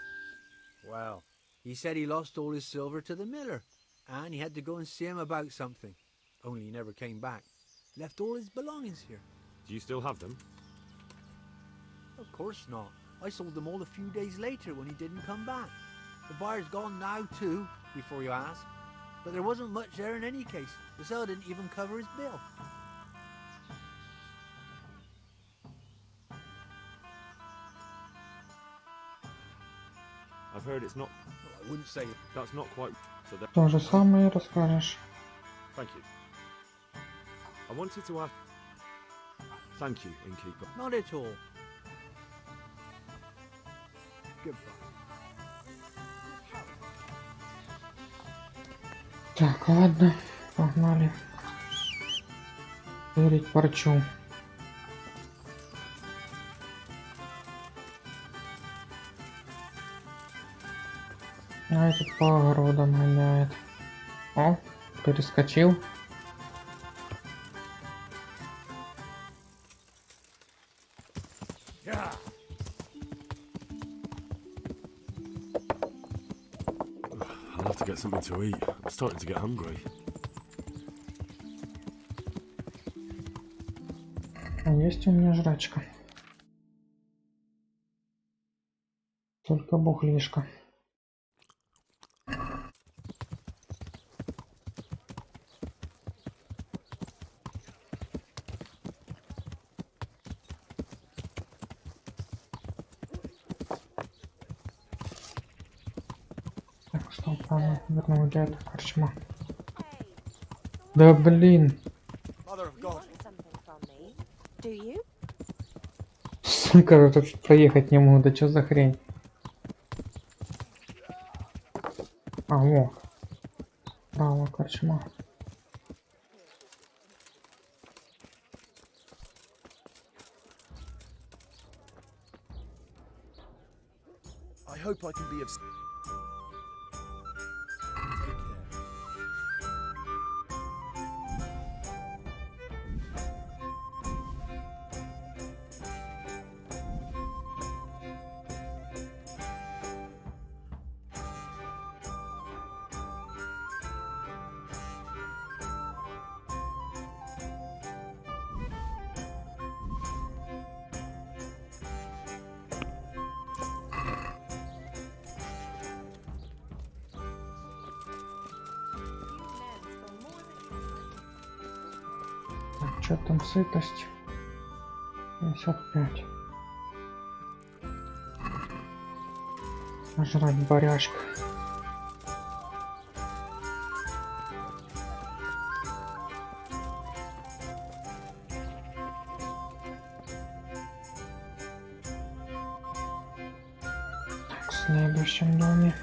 Well, he said he lost all his silver to the miller, and he had to go and see him about something. Only he never came back. Left all his belongings here. Do you still have them? Of course not. I sold them all a few days later when he didn't come back. The buyer's gone now too, before you ask. But there wasn't much there in any case. The seller didn't even cover his bill. I've heard it's not... Well, I wouldn't say it. That's not quite... So that... То же самое расскажешь. Thank you. I wanted to ask... Thank you, innkeeper. Not at all. Goodbye. Так, ладно, погнали. Верить парчу. А этот по огородам гоняет. О, перескочил. Yeah. to eat. I'm starting to get hungry. А есть у меня жрачка. Только бухлишка. Так, что правильно вернул для этого корчма. Да блин. Сука, тут проехать не могу, да что за хрень? А, во. Право, корчма. I hope I can be of... Что там сытость? 55. Жрать баряшка. Так, в следующем доме.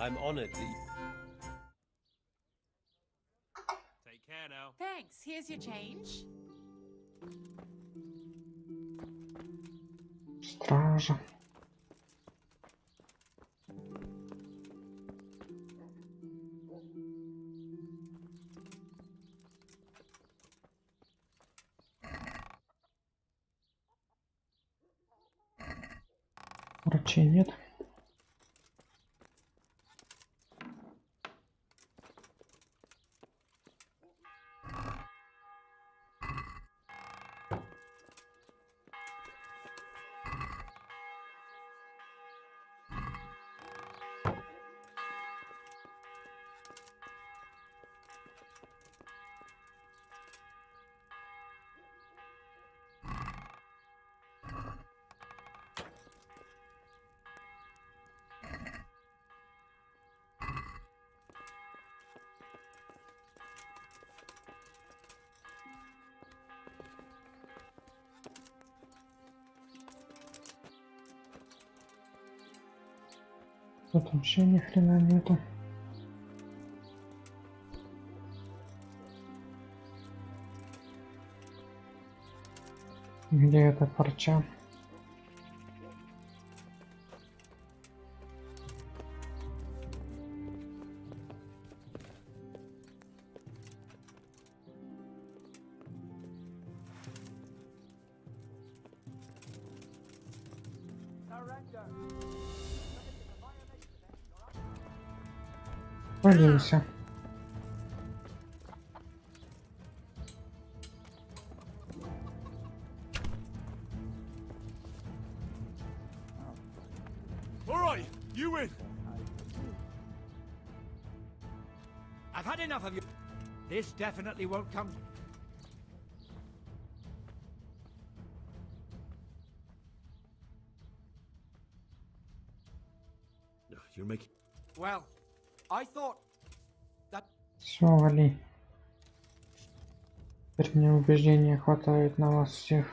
I'm honored that you... Take care now. Thanks. Here's your change. Стража. Врачей нет. Тут вообще ни хрена нету. Где эта парча? Полился. All right, you win. I've had enough of you. This definitely won't come. You're making... Well, I thought that... Все, вали. Теперь мне убеждения хватает на вас всех.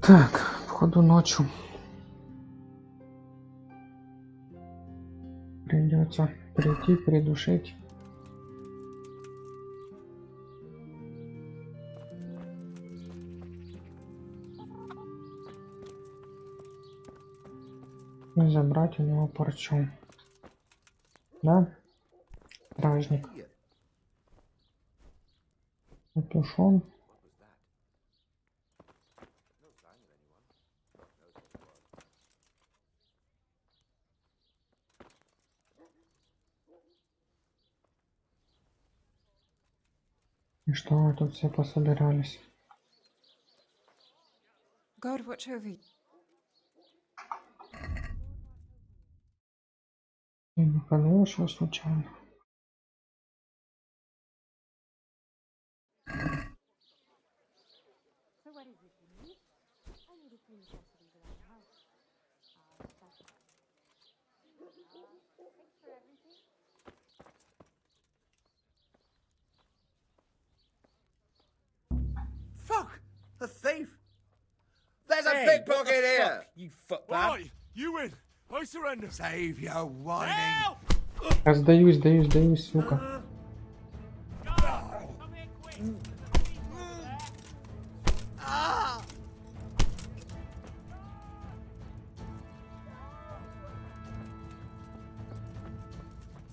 Так, походу ночью придется прийти придушить. И забрать у него парчу. Да? Стражник. Капюшон. И что вы тут все пособирались? God watch over you. Ты не подвешил случайно? Fuck! A thief! There's a Hey, pickpocket what the here! fuck, you fucklad. Right, you win. I surrender. Save your whining. Я сдаюсь, сука.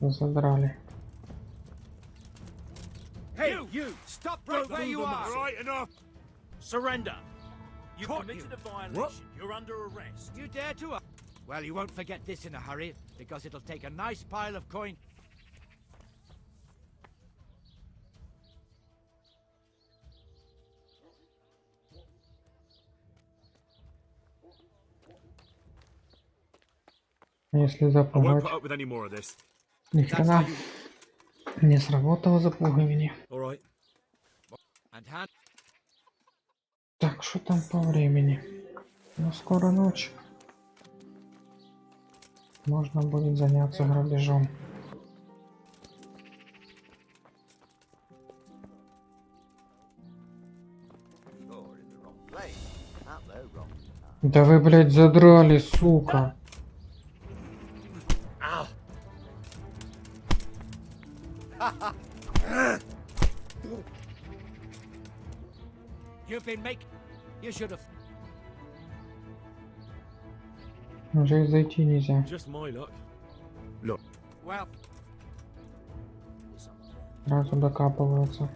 Задрали. Hey, you! Stop right where you are! Right, enough. Surrender! You Caught committed you. a violation. What? You're under arrest. You dare to? Well, you won't forget this in a hurry, because it'll take a nice pile of coin. Если I won't запугать. put up with any more of this. Ни хрена не сработало запугивание. All right. And hand. Так, что там по времени? Ну, скоро ночь. Можно будет заняться грабежом. Да вы, блядь, задрали, сука. You've been making. You should have. Уже и зайти нельзя. Just my luck. Well, Сразу докапываются.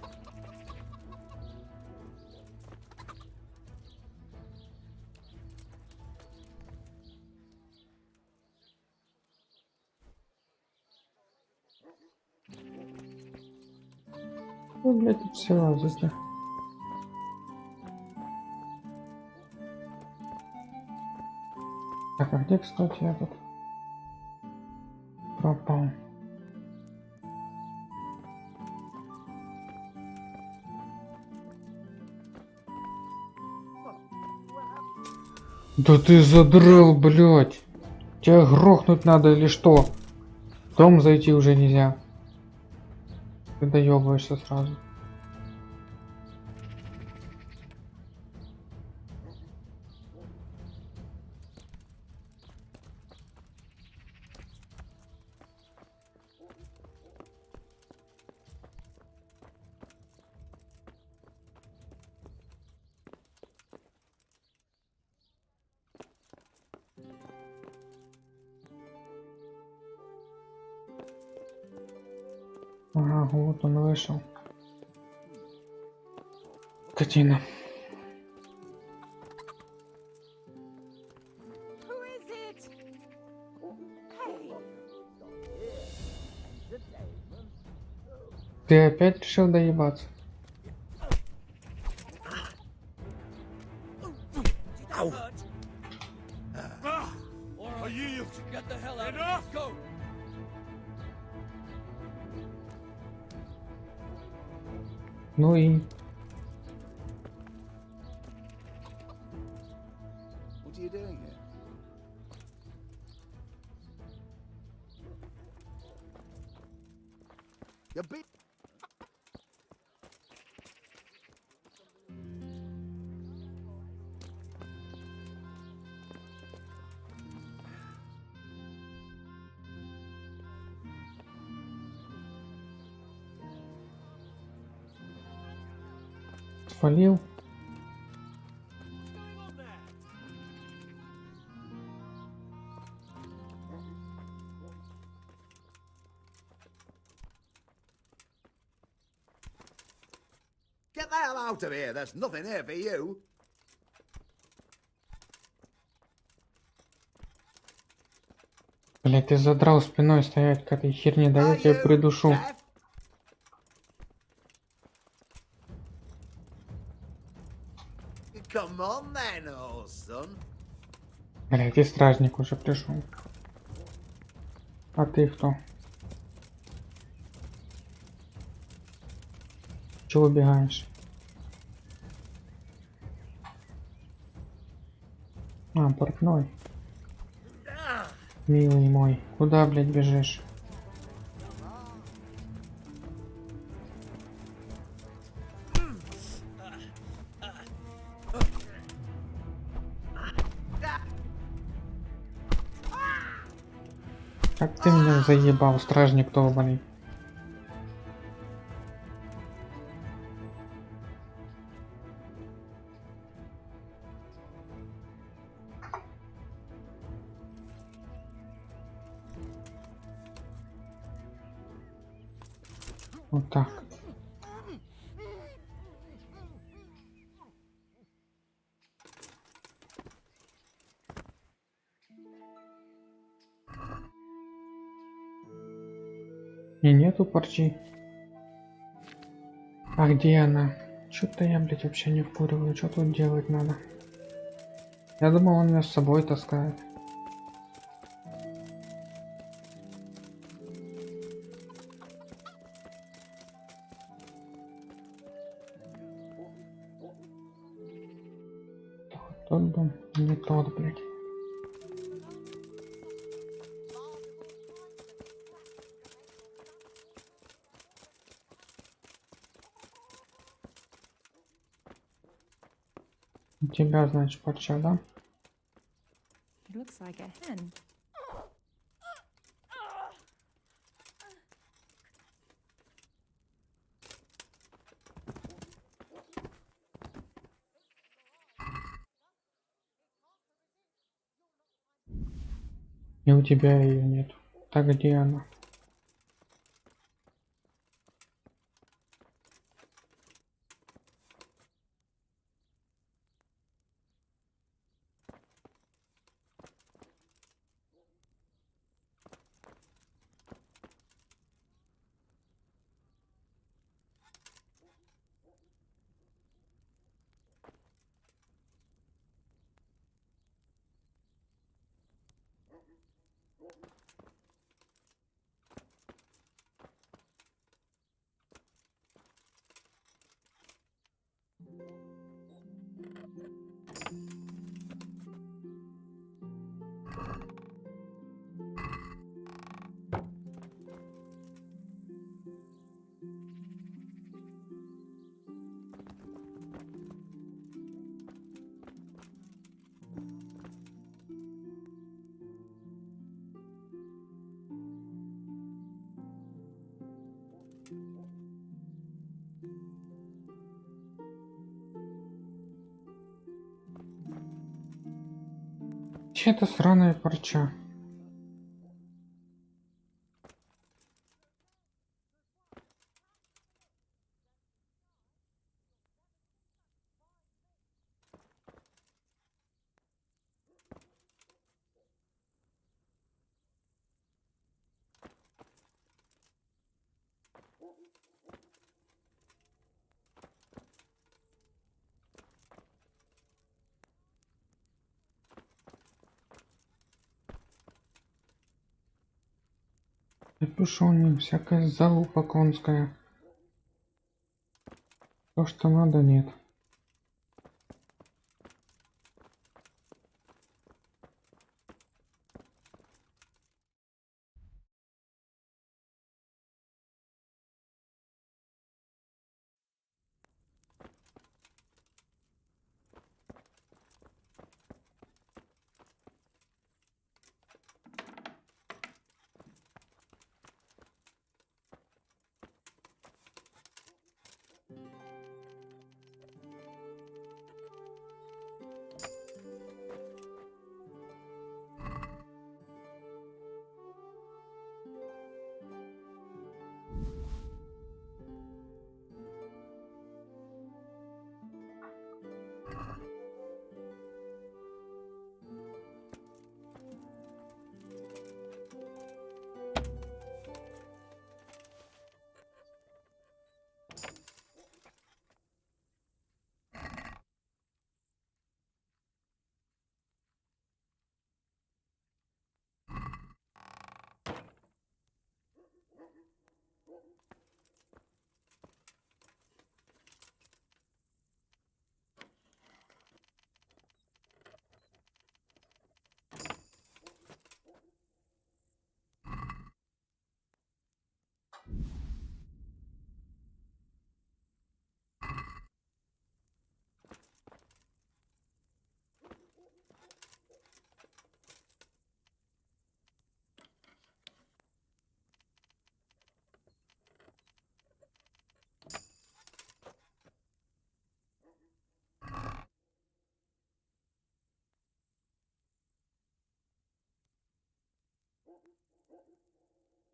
Ну, блядь, тут все лазите. Так, а где, кстати, этот пропал? Да ты задрал, блядь! Тебя грохнуть надо или что? В дом зайти уже нельзя. Ты доебываешься сразу. Ага, вот он вышел. Скотина. Who is it? Hey. Ты опять решил доебаться? I yield. Get the hell out of here. Go. Ну и... What are you doing here? You beat. Спалил. the hell out of here. There's nothing here for you. Блять, ты задрал спиной стоять к этой херне, да я тебя придушу. Come on then, old son. Блять, и стражник уже пришел. А ты кто? Чего убегаешь? А, портной. Милый мой, куда, блядь, бежишь? Как ты меня заебал, стражник долбаный. Вот так. И нету парчи. А где она? Чё-то я, блядь, вообще не вкуриваю. Что тут делать надо? Я думал, он меня с собой таскает. Тот дом, не тот, блядь. У тебя, значит, парча, да? It looks like a hen. И у тебя ее нет. Так где она? Че-то сраная парча. Капюшоны, всякая залупа конская. То, что надо, нет.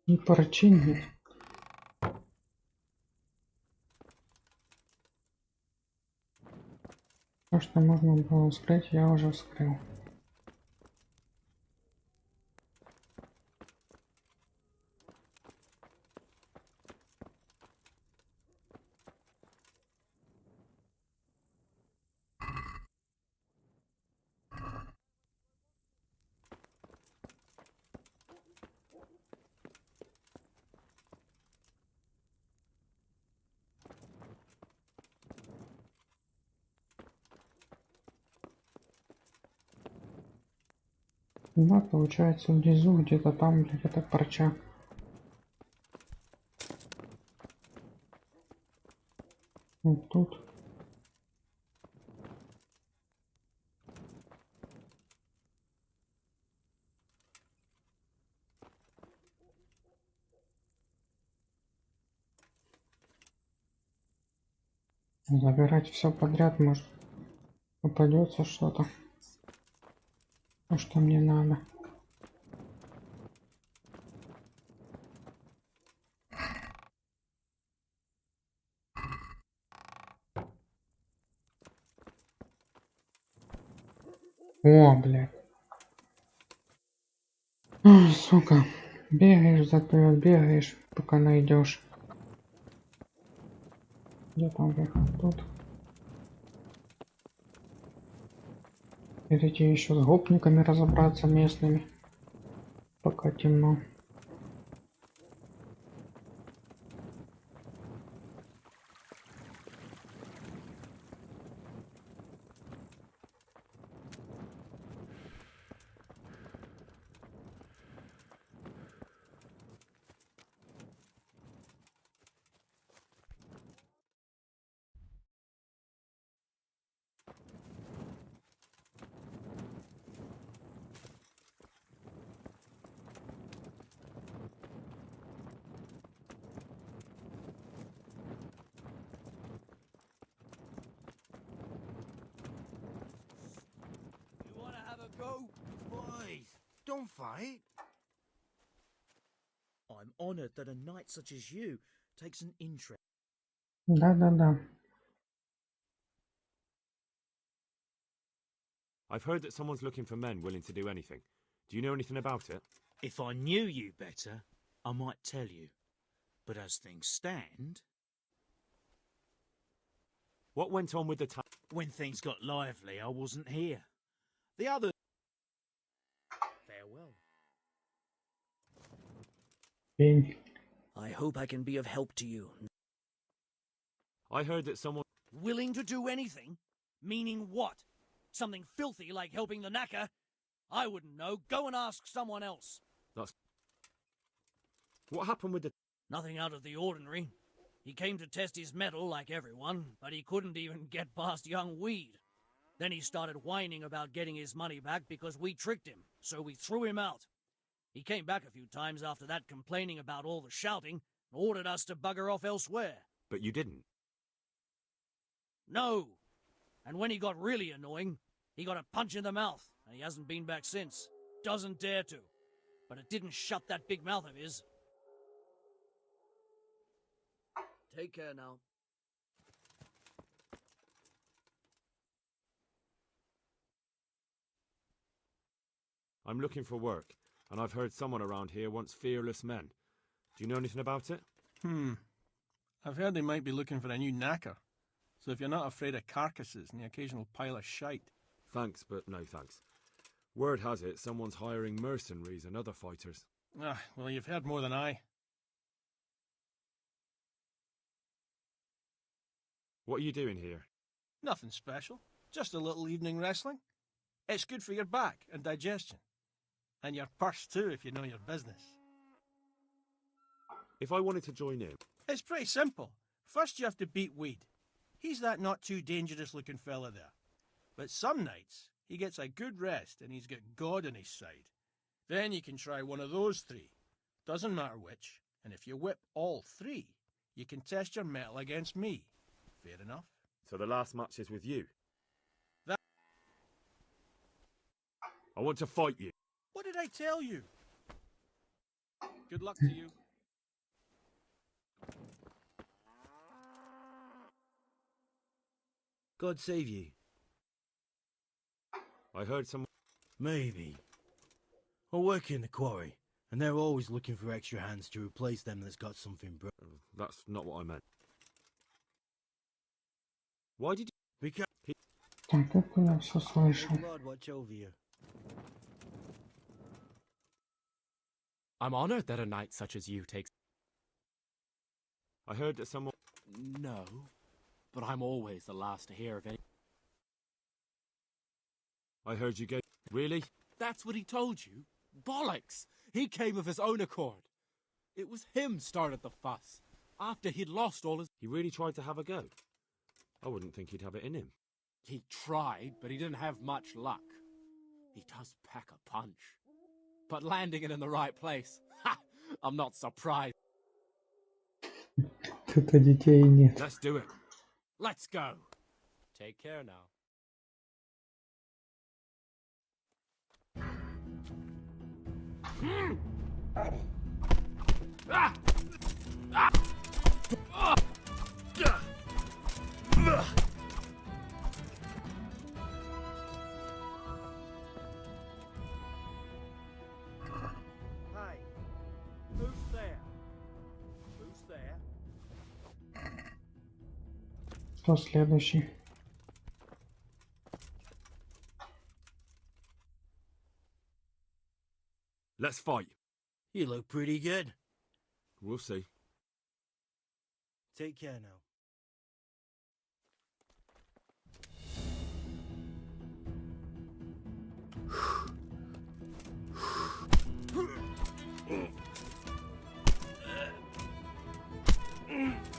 И прочинить. То, что можно было вскрыть, я уже вскрыл. Да, получается внизу, где-то там, где-то парча. Вот тут. Забирать все подряд, может попадется что-то, то, что мне надо. О, блядь. Ой, сука. Бегаешь, зато бегаешь, пока найдешь. Где там выход? Тут. Идите еще с гопниками разобраться местными, пока темно. Go, boys. Don't fight. I'm honored that a knight such as you takes an interest. Да. I've heard that someone's looking for men willing to do anything. Do you know anything about it? If I knew you better, I might tell you. But as things stand... What went on with the town? When things got lively, I wasn't here. The other... Farewell. I hope I can be of help to you. I heard that someone... Willing to do anything? Meaning what? Something filthy like helping the knacker? I wouldn't know. Go and ask someone else. That's... What happened with the... Nothing out of the ordinary. He came to test his mettle like everyone, but he couldn't even get past young Weed. Then he started whining about getting his money back because we tricked him, so we threw him out. He came back a few times after that complaining about all the shouting and ordered us to bugger off elsewhere. But you didn't? No. And when he got really annoying, he got a punch in the mouth, and he hasn't been back since. Doesn't dare to. But it didn't shut that big mouth of his. Take care now. I'm looking for work, and I've heard someone around here wants fearless men. Do you know anything about it? I've heard they might be looking for a new knacker. So if you're not afraid of carcasses and the occasional pile of shite... Thanks, but no thanks. Word has it someone's hiring mercenaries and other fighters. Well, you've heard more than I. What are you doing here? Nothing special. Just a little evening wrestling. It's good for your back and digestion. And your purse too, if you know your business. If I wanted to join in... It's pretty simple. First you have to beat Weed. He's that not too dangerous looking fella there. But some nights, he gets a good rest and he's got God on his side. Then you can try one of those three. Doesn't matter which. And if you whip all three, you can test your mettle against me. Fair enough? So the last match is with you? That... I want to fight you. What did I tell you? Good luck to you. God save you. I heard some... Maybe. I work in the quarry, and they're always looking for extra hands to replace them that's got something broken. That's not what I meant. Why did you... Because... Так, это я все слышал. Lord watch over you. I'm honored that a knight such as you takes... I heard that someone... No, but I'm always the last to hear of any... I heard you go... Really? That's what he told you? Bollocks! He came of his own accord. It was him started the fuss, after he'd lost all his... He really tried to have a go. I wouldn't think he'd have it in him. He tried, but he didn't have much luck. He does pack a punch. But landing it in the right place, ha! I'm not surprised. Тут-то детей нет. Let's do it. Let's go. Take care now. Hey, who's there? Who's there? Кто следующий? Let's fight. You look pretty good. We'll see. Take care now.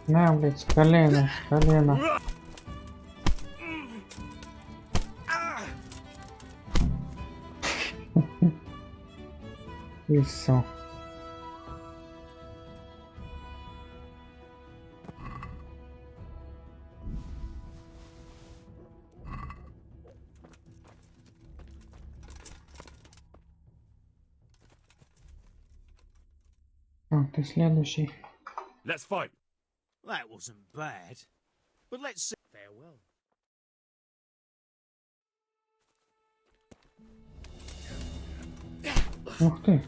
На, блядь, с колена, с колена. И все. А, ты следующий. Let's fight. That wasn't bad. But let's see. Farewell. Ух ты.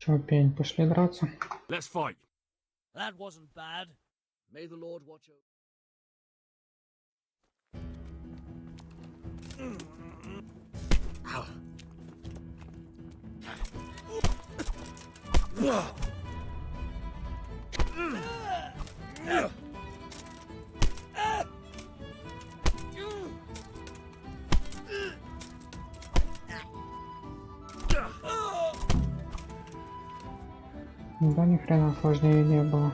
Чё, пень, пошли драться? Let's fight. That wasn't bad. May the Lord watch over. Да ни хрена сложнее не было.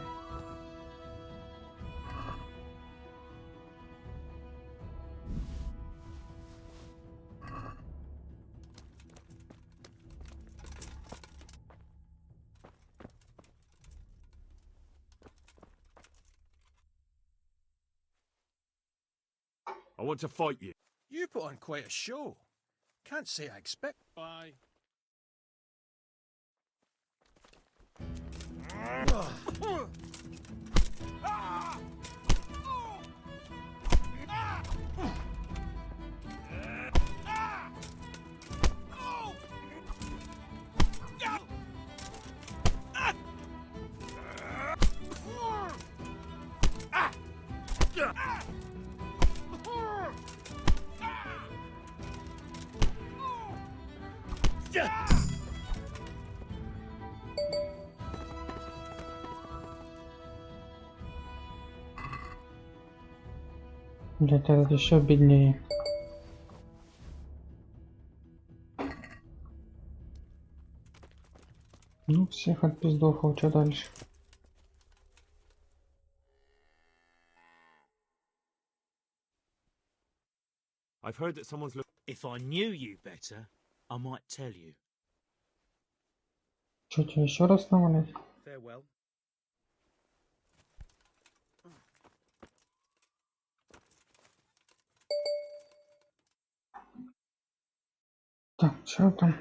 I want to fight you. You put on quite a show. Can't say I expect. Bye. Блять, этот еще беднее. Ну, всех отпиздохал, что дальше? I've heard that someone's look. If I knew you better, I might tell you. Что тебе еще раз навалять? Farewell. Так, что там?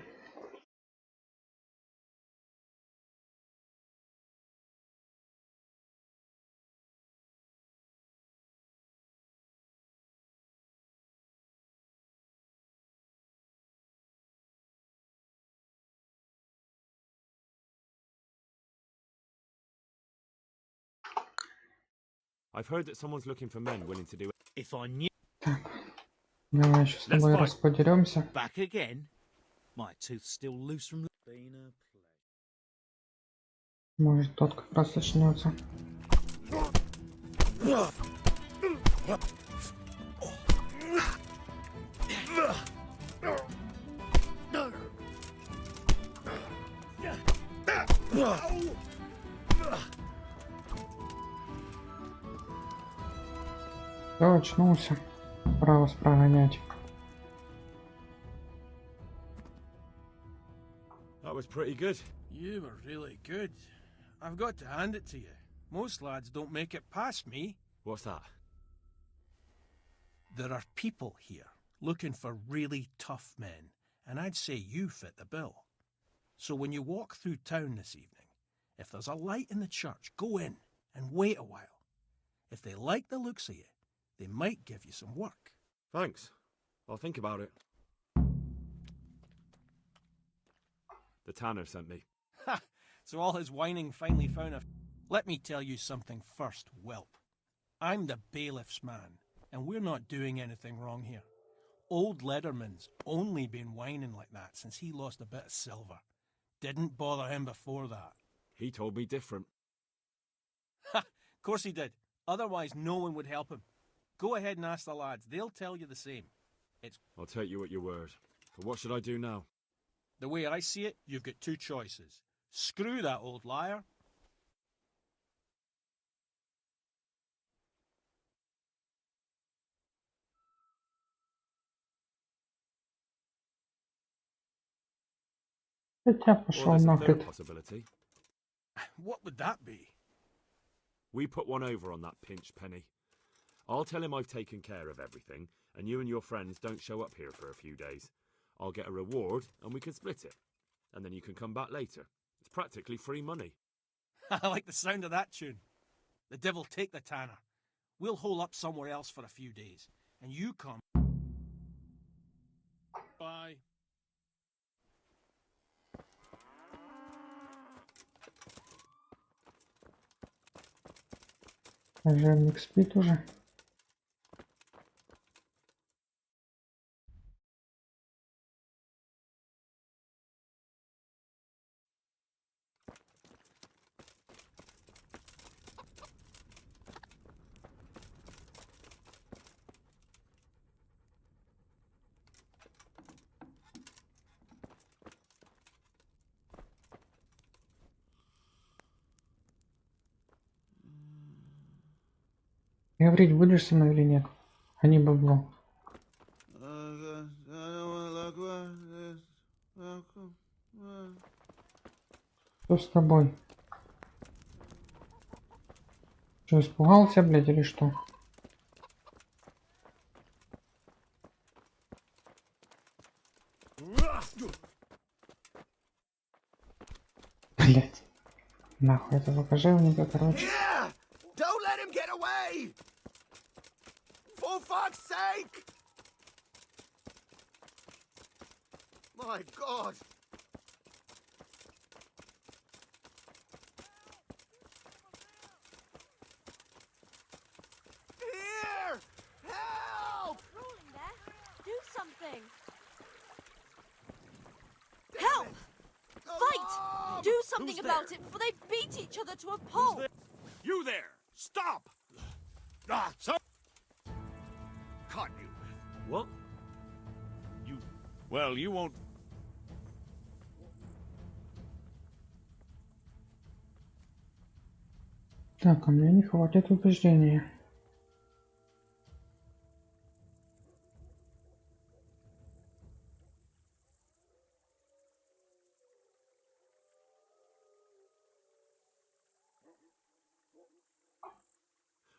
I've heard that someone's looking for men willing to do it. If I knew. Так, давай еще с тобой расподеремся. Back again. My tooth's still loose from. Been a play. Может, тот как раз очнется. Все, очнулся. Пора вас прогонять. That was pretty good. You were really good. I've got to hand it to you. Most lads don't make it past me. What's that? There are people here looking for really tough men, and I'd say you fit the bill. So when you walk through town this evening, if there's a light in the church, go in and wait a while. If they like the looks of you, they might give you some work. Thanks. I'll think about it. The tanner sent me. Ha! So all his whining finally found a... Let me tell you something first, whelp. I'm the bailiff's man, and we're not doing anything wrong here. Old Lederman's only been whining like that since he lost a bit of silver. Didn't bother him before that. He told me different. Ha! Of course he did. Otherwise no one would help him. Go ahead and ask the lads. They'll tell you the same. I'll take you at your word. But what should I do now? The way I see it, you've got two choices. Screw that old liar. Хотя пошел нахуй. Possibility. What would that be? We put one over on that pinch penny. I'll tell him I've taken care of everything, and you and your friends don't show up here for a few days. I'll get a reward, and we can split it. And then you can come back later. It's practically free money. I like the sound of that tune. The devil take the tanner. We'll hole up somewhere else for a few days, and you come. Bye. Жемник спит уже. Говорить будешь со мной или нет? А не бабло. Что с тобой? Что, испугался, блядь, или что? Блять. Нахуй это покажи мне, короче. Yeah! Don't let him get away! For fuck's sake! My God! Here! Help! Rolling there. Do something. Help! Fight! Do something about it before they beat each other to a pulp. You there! Stop! Ah, so caught you. What? You. Well, you won't. Так, а мне не хватит убеждения.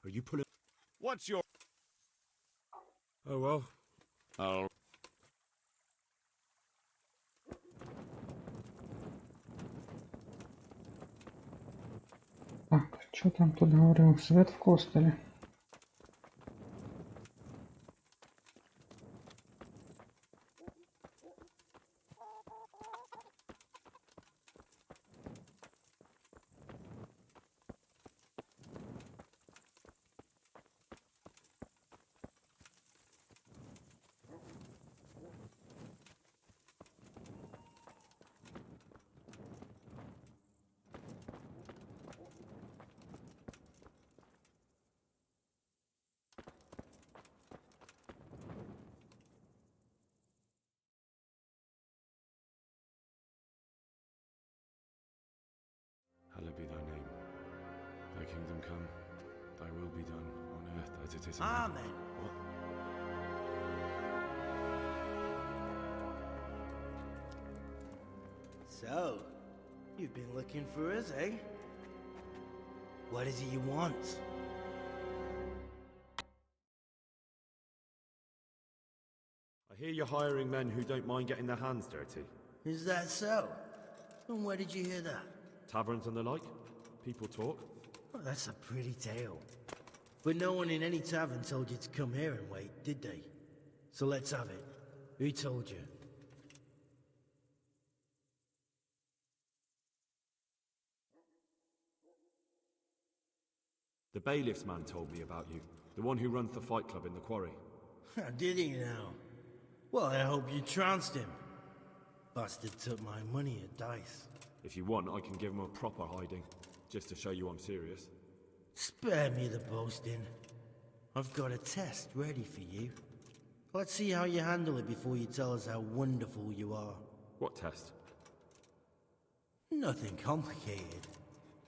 Are you pulling? What's your? Oh well. Oh. Так, что там тут говорил? Свет в костеле. Hallowed be thy name. Thy kingdom come. Thy will be done on earth as it is in Amen. heaven. What? So, you've been looking for us, eh? What is it you want? I hear you're hiring men who don't mind getting their hands dirty. Is that so? And where did you hear that? Taverns and the like. People talk. Well, that's a pretty tale. But no one in any tavern told you to come here and wait, did they? So let's have it. Who told you? The bailiff's man told me about you. The one who runs the fight club in the quarry. Did he now? Well, I hope you trounced him. Bastard took my money at dice. If you want, I can give him a proper hiding. Just to show you I'm serious. Spare me the boasting. I've got a test ready for you. Let's see how you handle it before you tell us how wonderful you are. What test? Nothing complicated.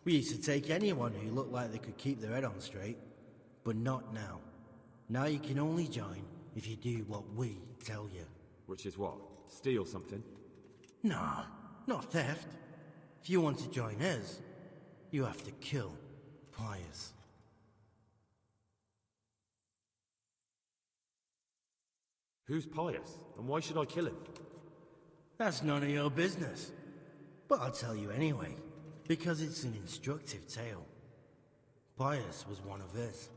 We used to take anyone who looked like they could keep their head on straight. But not now. Now you can only join if you do what we tell you. Which is what? Steal something? Nah, not theft. If you want to join us, you have to kill Pius. Who's Pius? And why should I kill him? That's none of your business. But I'll tell you anyway, because it's an instructive tale. Pius was one of us,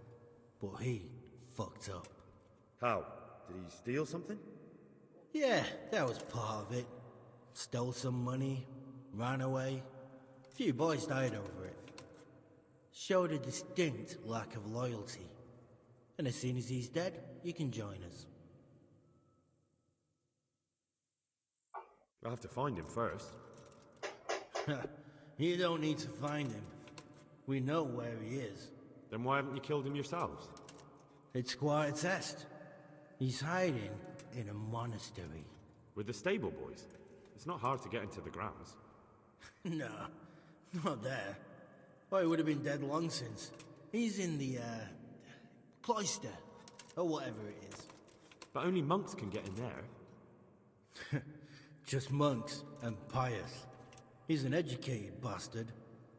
but he fucked up. How? Did he steal something? Yeah, that was part of it. Stole some money, ran away. A few boys died over it. Showed a distinct lack of loyalty. And as soon as he's dead, you can join us. I'll have to find him first. You don't need to find him. We know where he is. Then why haven't you killed him yourselves? It's quite a test. He's hiding in a monastery. With the stable boys? It's not hard to get into the grounds. No, not there. Well, he would have been dead long since. He's in the, cloister, or whatever it is. But only monks can get in there. Just monks and Pius. He's an educated bastard.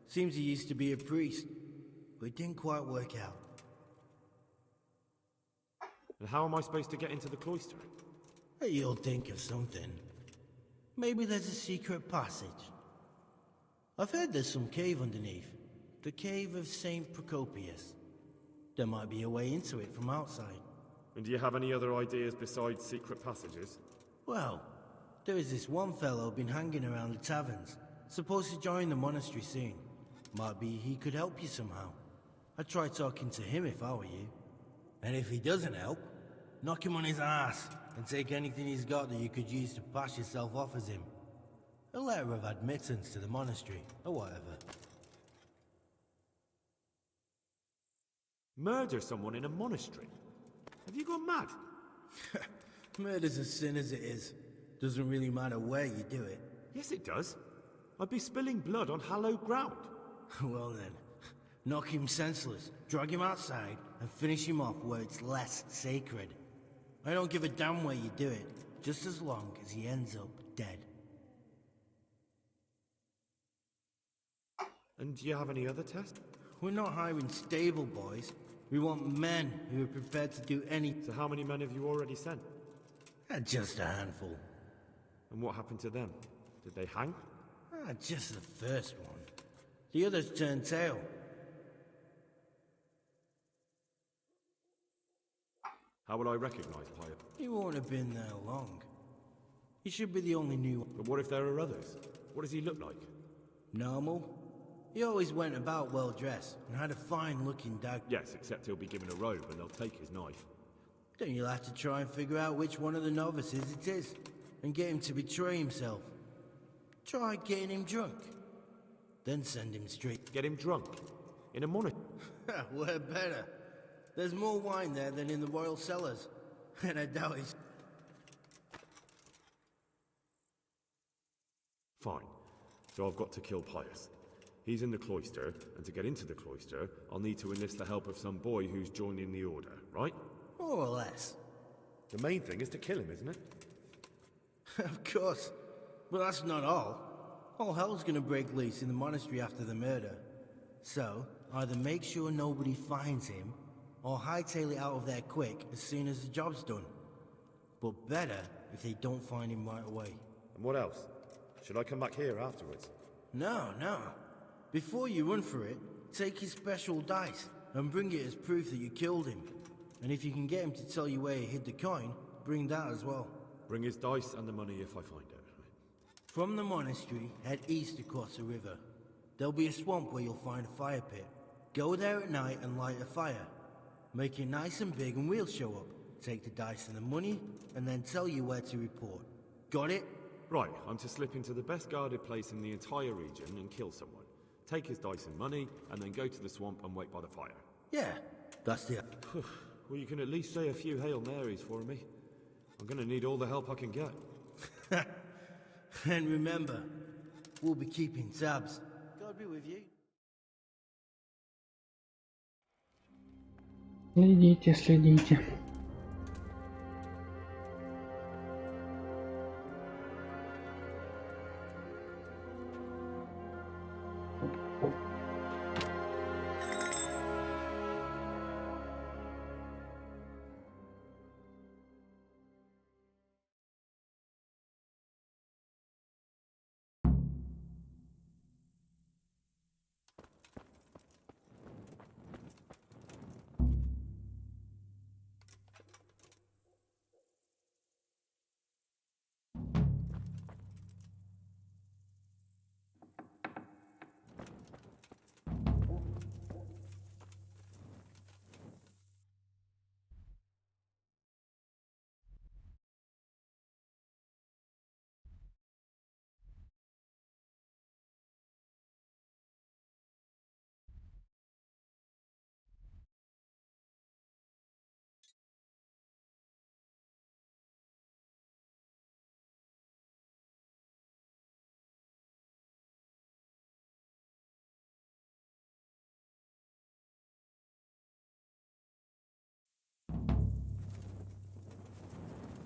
Seems he used to be a priest, but it didn't quite work out. And how am I supposed to get into the cloister? You'll think of something. Maybe there's a secret passage. I've heard there's some cave underneath. The cave of St. Procopius. There might be a way into it from outside. And do you have any other ideas besides secret passages? Well, there is this one fellow been hanging around the taverns. Supposed to join the monastery soon. Might be he could help you somehow. I'd try talking to him if I were you. And if he doesn't help, knock him on his ass and take anything he's got that you could use to pass yourself off as him. A letter of admittance to the monastery, or whatever. Murder someone in a monastery? Have you gone mad? Murder's a sin as it is. Doesn't really matter where you do it. Yes, it does. I'd be spilling blood on hallowed ground. Well then, knock him senseless, drag him outside, and finish him off where it's less sacred. I don't give a damn where you do it, just as long as he ends up dead. And do you have any other tests? We're not hiring stable boys. We want men who are prepared to do anything. So how many men have you already sent? Just a handful. And what happened to them? Did they hang? Just the first one. The others turned tail. How will I recognize Pyre? He won't have been there long. He should be the only new one. But what if there are others? What does he look like? Normal. He always went about well dressed and had a fine looking dagger. Yes, except he'll be given a robe and they'll take his knife. Then you'll have to try and figure out which one of the novices it is and get him to betray himself. Try getting him drunk. Then send him straight. Get him drunk? In a monastery? Where better? There's more wine there than in the royal cellars. And I doubt he's... Fine. So I've got to kill Pius. He's in the cloister, and to get into the cloister, I'll need to enlist the help of some boy who's joining the order, right? More or less. The main thing is to kill him, isn't it? Of course. But that's not all. All hell's gonna break loose in the monastery after the murder. So, either make sure nobody finds him, or hightail it out of there quick as soon as the job's done. But better if they don't find him right away. And what else? Should I come back here afterwards? No. Before you run for it, take his special dice and bring it as proof that you killed him. And if you can get him to tell you where he hid the coin, bring that as well. Bring his dice and the money if I find it. From the monastery, head east across the river. There'll be a swamp where you'll find a fire pit. Go there at night and light a fire. Make it nice and big and we'll show up. Take the dice and the money, and then tell you where to report. Got it? Right, I'm to slip into the best guarded place in the entire region and kill someone. Take his dice and money, and then go to the swamp and wait by the fire. Yeah, that's the... Well, you can at least say a few Hail Marys for me. I'm gonna need all the help I can get. And remember, we'll be keeping tabs. God be with you. Следите.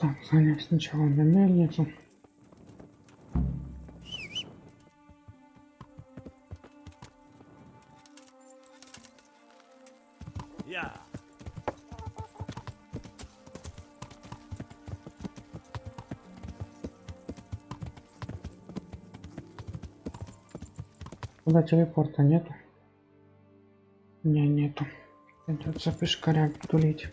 Так, занять сначала на мельницу. Yeah. Туда телепорта нету? Не, нету. Придется пешкаря тулить.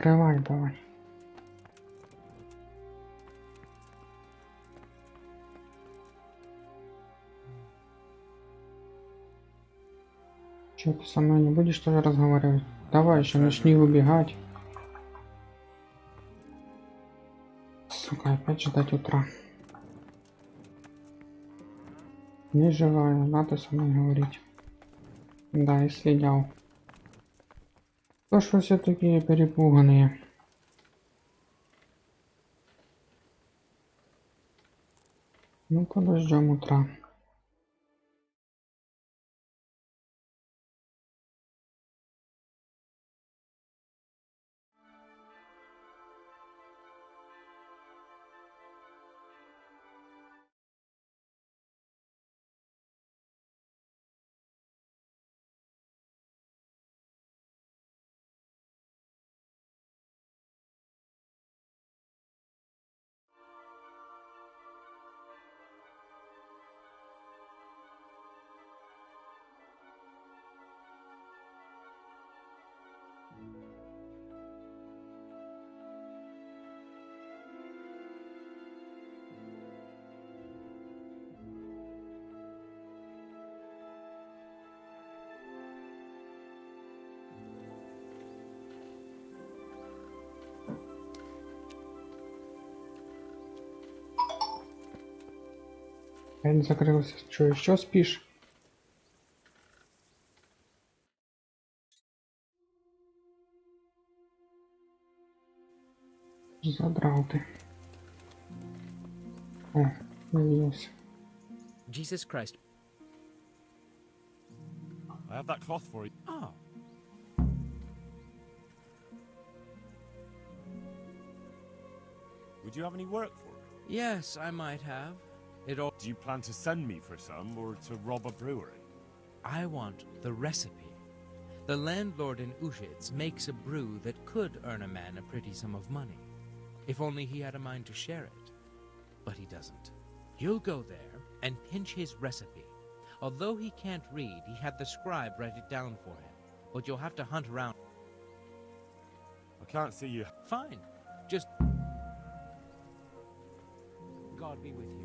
Открывай давай. Че, ты со мной не будешь что ли разговаривать? Давай еще начни выбегать. Сука, опять ждать утра. Не желаю, надо со мной говорить. Да, и следял. То, что все такие перепуганные. Ну, подождем утра. Я закрылся. Что, еще спишь? Задрал ты. О, появился. Jesus Christ. I have that cloth for you. Oh. Would you have any work for it? Yes, I might have. It all. Do you plan to send me for some or to rob a brewery? I want the recipe. The landlord in Ushitz makes a brew that could earn a man a pretty sum of money. If only he had a mind to share it. But he doesn't. You'll go there and pinch his recipe. Although he can't read, he had the scribe write it down for him. But you'll have to hunt around. I can't see you. Fine. Just... God be with you.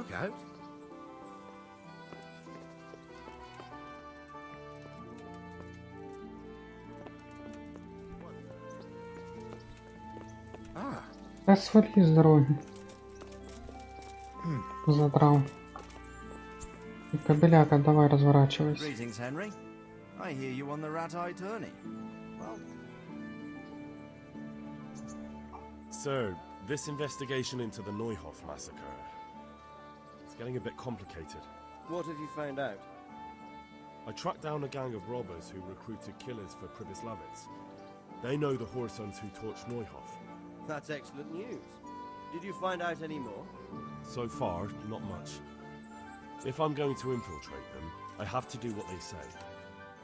Look out. Да свали с дороги. Задрал. И кобеляка, давай разворачивайся. Greetings, Henry. I hear you on the rat-eye tourney. Well, Sir, this investigation into the Neuhof massacre, it's getting a bit complicated. what have you found out? I tracked down a gang of robbers who recruited killers for Pribyslavitz. They know the whoresons who torched Neuhof. That's excellent news. Did you find out any more? So far, not much. If I'm going to infiltrate them, I have to do what they say.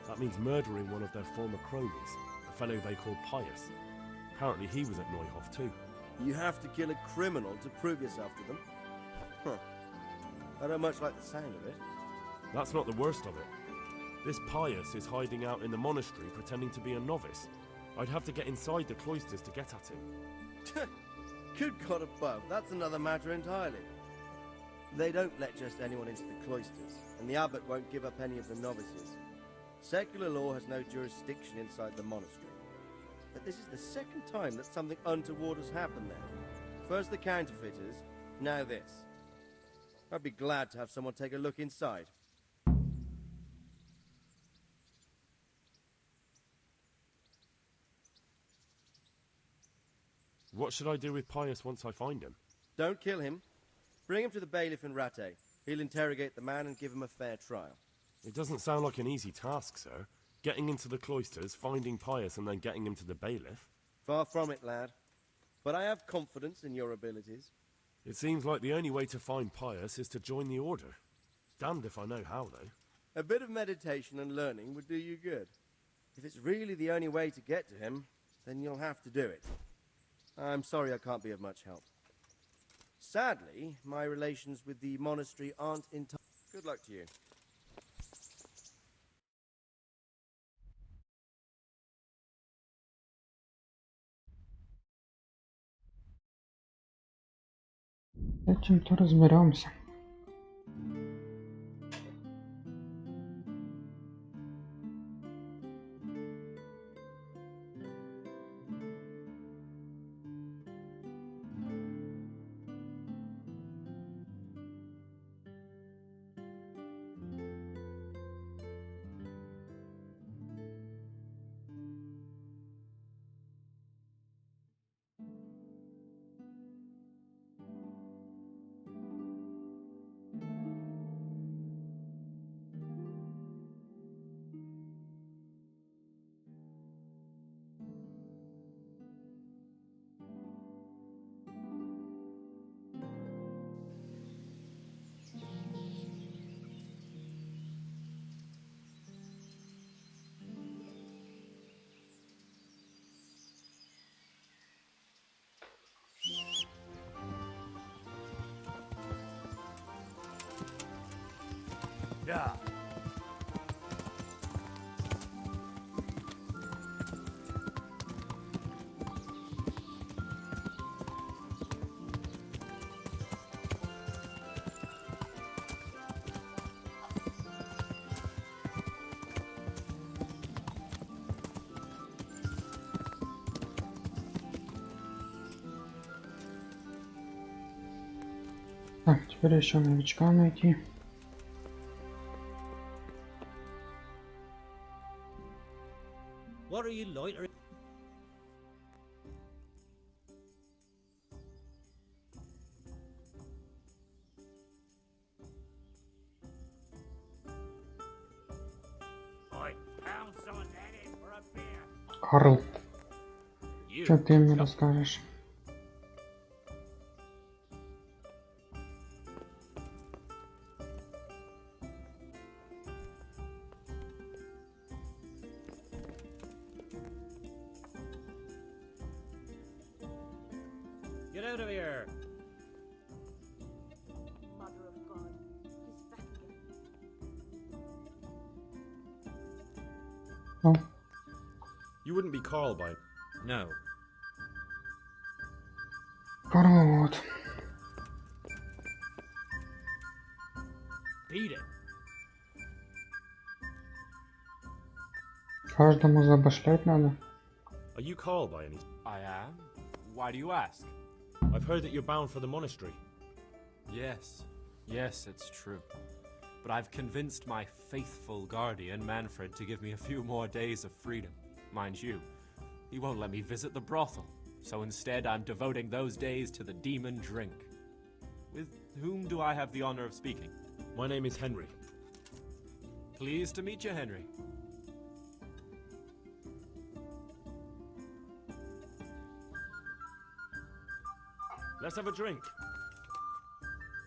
That means murdering one of their former cronies, a fellow they call Pius. Apparently he was at Neuhof too. You have to kill a criminal to prove yourself to them? Huh. I don't much like the sound of it. That's not the worst of it. This Pius is hiding out in the monastery pretending to be a novice. I'd have to get inside the cloisters to get at him. Good God above, that's another matter entirely. They don't let just anyone into the cloisters, and the abbot won't give up any of the novices. Secular law has no jurisdiction inside the monastery. But this is the second time that something untoward has happened there. First the counterfeiters, now this. I'd be glad to have someone take a look inside. What should I do with Pius once I find him? Don't kill him. Bring him to the bailiff in Rattay. He'll interrogate the man and give him a fair trial. It doesn't sound like an easy task, sir. Getting into the cloisters, finding Pius, and then getting him to the bailiff. Far from it, lad. But I have confidence in your abilities. It seems like the only way to find Pius is to join the order. Damned if I know how, though. A bit of meditation and learning would do you good. If it's really the only way to get to him, then you'll have to do it. I'm sorry I can't be of much help. Sadly, my relations with the monastery aren't entirely... Good luck to you. С этим-то разберемся. Yeah. Так, теперь еще новичка найти. What are you loitering? I found someone headed for a beer. Карл, что ты мне расскажешь? Get out of here! Mother of God, he's back again. Oh, You wouldn't be Carl by... No. хоровод. Beat it. Каждому забашлять надо. Are you Carl by any? I am. Why do you ask? I've heard that you're bound for the monastery. Yes. Yes, it's true. But I've convinced my faithful guardian, Manfred, to give me a few more days of freedom. Mind you, he won't let me visit the brothel. So instead, I'm devoting those days to the demon drink. With whom do I have the honor of speaking? My name is Henry. Pleased to meet you, Henry. Let's have a drink.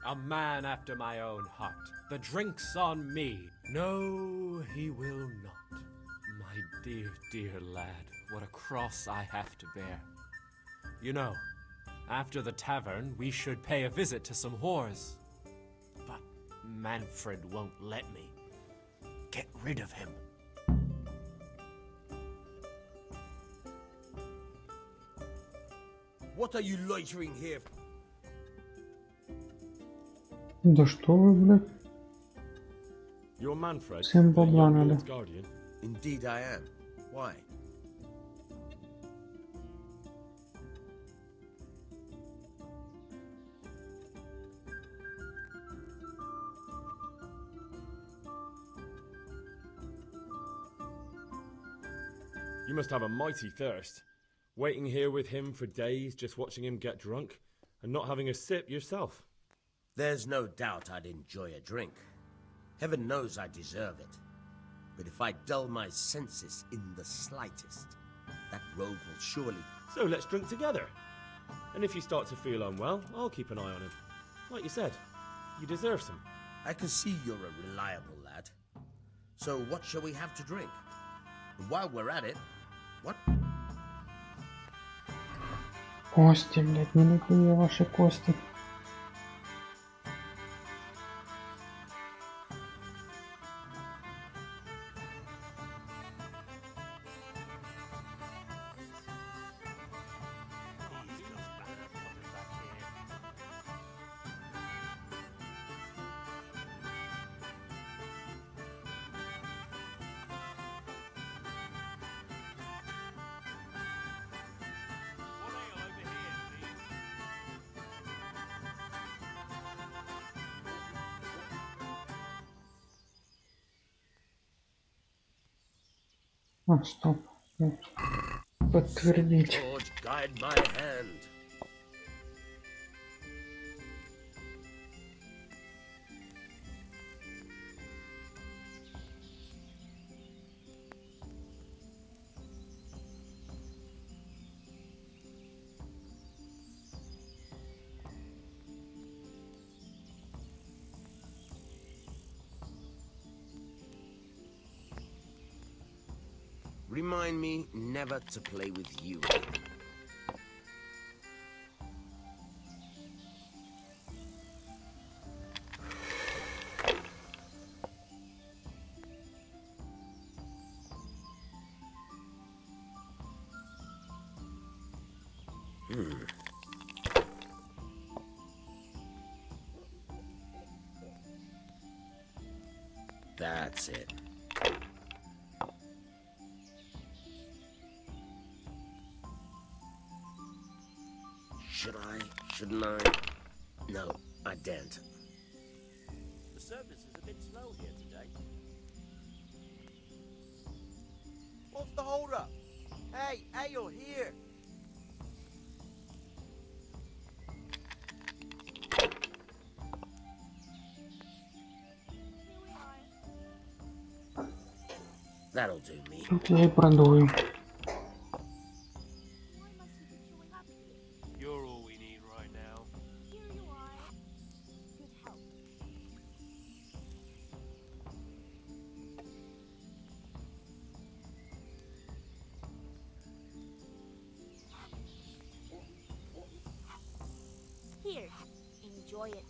A man after my own heart. The drink's on me. No, he will not. My dear, dear lad, what a cross I have to bear. You know, after the tavern, we should pay a visit to some whores. But Manfred won't let me. Get rid of him. What are you loitering here for? Да что вы, блядь? You're Manfred, Всем the бабла young надо. lord's guardian. Indeed I am. Why? You must have a mighty thirst. Waiting here with him for days, just watching him get drunk, and not having a sip yourself. There's no doubt I'd enjoy a drink. Heaven knows I deserve it. But if I dull my senses in the slightest, that rogue will surely... So let's drink together. And if you start to feel unwell, I'll keep an eye on him. Like you said, you deserve some. I can see you're a reliable lad. So what shall we have to drink? And while we're at it, what? Кости, блядь, не люблю я ваши кости. А, стоп. Подтвердить. Lord, guide my hand. Remind me never to play with you again. That's it. Should I? Shouldn't I? No, I daren't. The service is a bit slow here today. What's the hold up? Hey, you're here. That'll do me. Тут я и продую. You're all we need right now. Here you are. Good help. Here, enjoy it.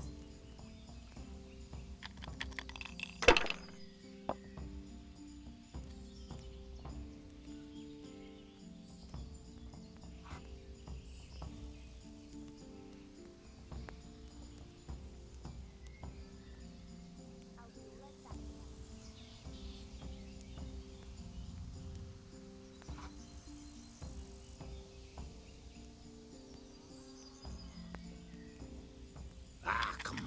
I'll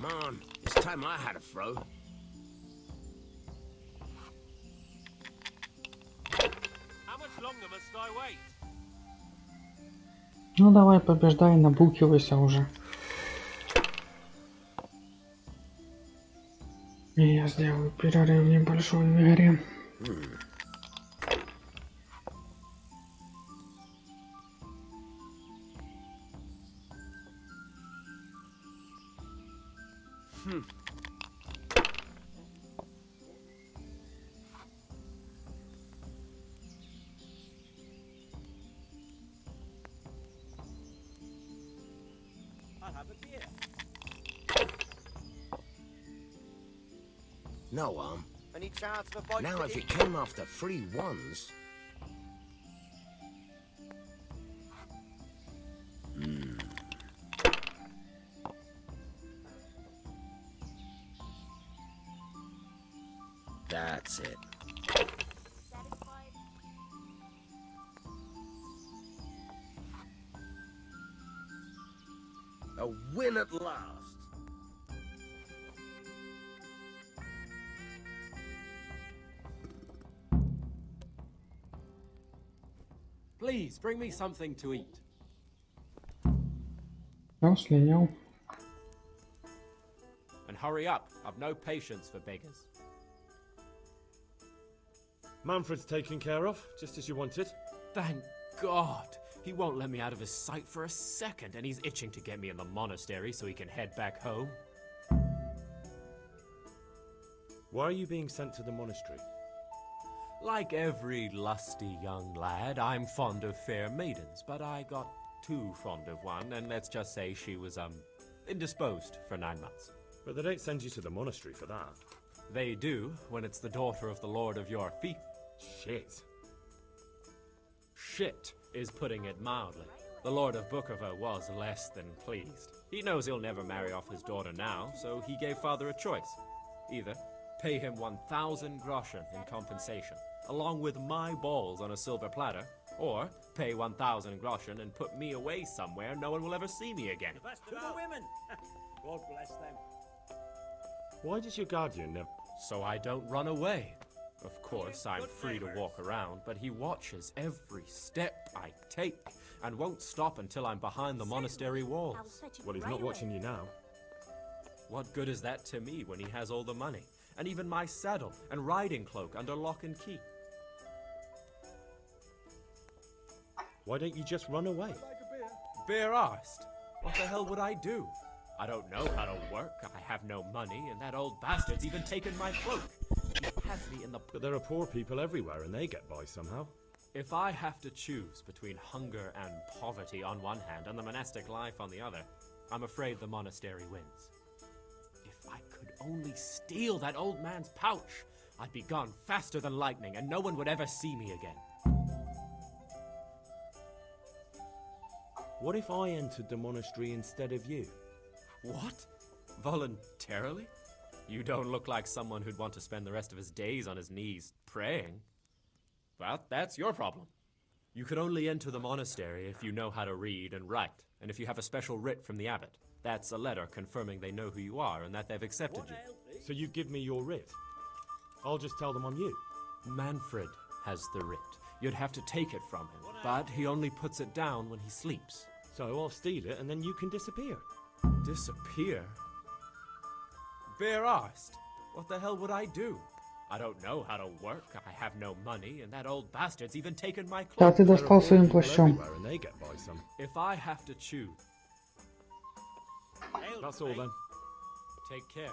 on. It's time I had a throw. How much longer must I wait? Ну давай, побеждай, набухивайся уже. И я сделаю перерыв небольшой в игре. I'll have a beer. No harm. Any chance of a bite? Now, if it came after 3 ones. That's it. A win at last. Please, bring me something to eat. Ну, слинял. And hurry up. I've no patience for beggars. Manfred's taken care of, just as you wanted. Thank God. He won't let me out of his sight for a second, and he's itching to get me in the monastery so he can head back home. Why are you being sent to the monastery? Like every lusty young lad, I'm fond of fair maidens, but I got too fond of one, and let's just say she was, indisposed for 9 months. But they don't send you to the monastery for that. They do, when it's the daughter of the Lord of your feet. Shit. Shit is putting it mildly. The Lord of Bukovo was less than pleased. He knows he'll never marry off his daughter now, so he gave father a choice. Either pay him 1,000 groschen in compensation, along with my balls on a silver platter, or pay 1,000 groschen and put me away somewhere no one will ever see me again. To the women. God bless them. Why does your guardian never... So I don't run away. Of course, I'm free to walk around, but he watches every step I take and won't stop until I'm behind the monastery walls. Well, he's not watching you now. What good is that to me when he has all the money, and even my saddle and riding cloak under lock and key? Why don't you just run away? Bare arsed. What the hell would I do? I don't know how to work, I have no money, and that old bastard's even taken my cloak. He has me in the... But there are poor people everywhere and they get by somehow. If I have to choose between hunger and poverty on one hand and the monastic life on the other, I'm afraid the monastery wins. If I could only steal that old man's pouch, I'd be gone faster than lightning and no one would ever see me again. What if I entered the monastery instead of you? What? Voluntarily? You don't look like someone who'd want to spend the rest of his days on his knees praying. Well, that's your problem. You could only enter the monastery if you know how to read and write, and if you have a special writ from the abbot. That's a letter confirming they know who you are and that they've accepted you. So you give me your writ? I'll just tell them I'm you. Manfred has the writ. You'd have to take it from him, but he only puts it down when he sleeps. So I'll steal it and then you can disappear. Disappear? Bare arsed. What the hell would I do? I don't know how to work, I have no money, and that old bastard's even taken my Да, clothes. ты достал своим плащом. And they get by some. If I have to choose... That's all then. Take care.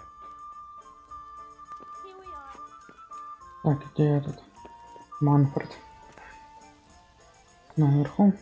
Here we are. Так, где этот? Манфред. Наверху.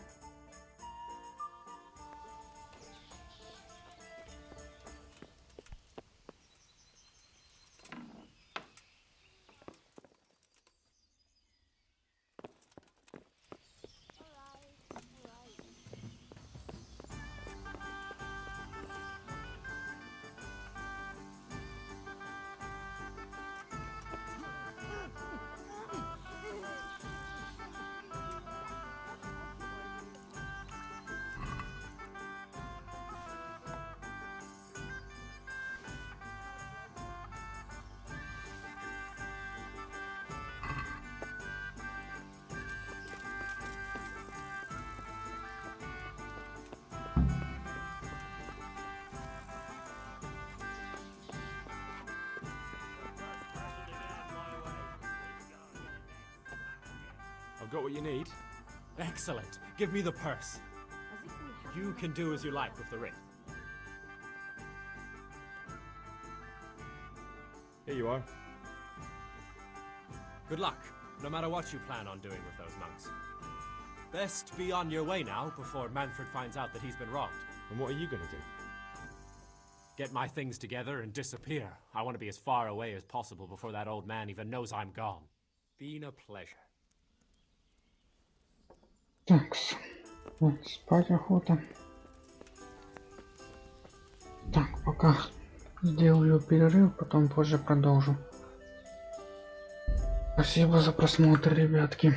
Got what you need? Excellent. Give me the purse. You can do as you like with the ring. Here you are. Good luck, no matter what you plan on doing with those nuns. Best be on your way now before Manfred finds out that he's been wronged. And what are you gonna do? Get my things together and disappear. I want to be as far away as possible before that old man even knows I'm gone. Been a pleasure. Такс. Вот, спать охота. Так, пока сделаю перерыв, потом позже продолжу. Спасибо за просмотр, ребятки.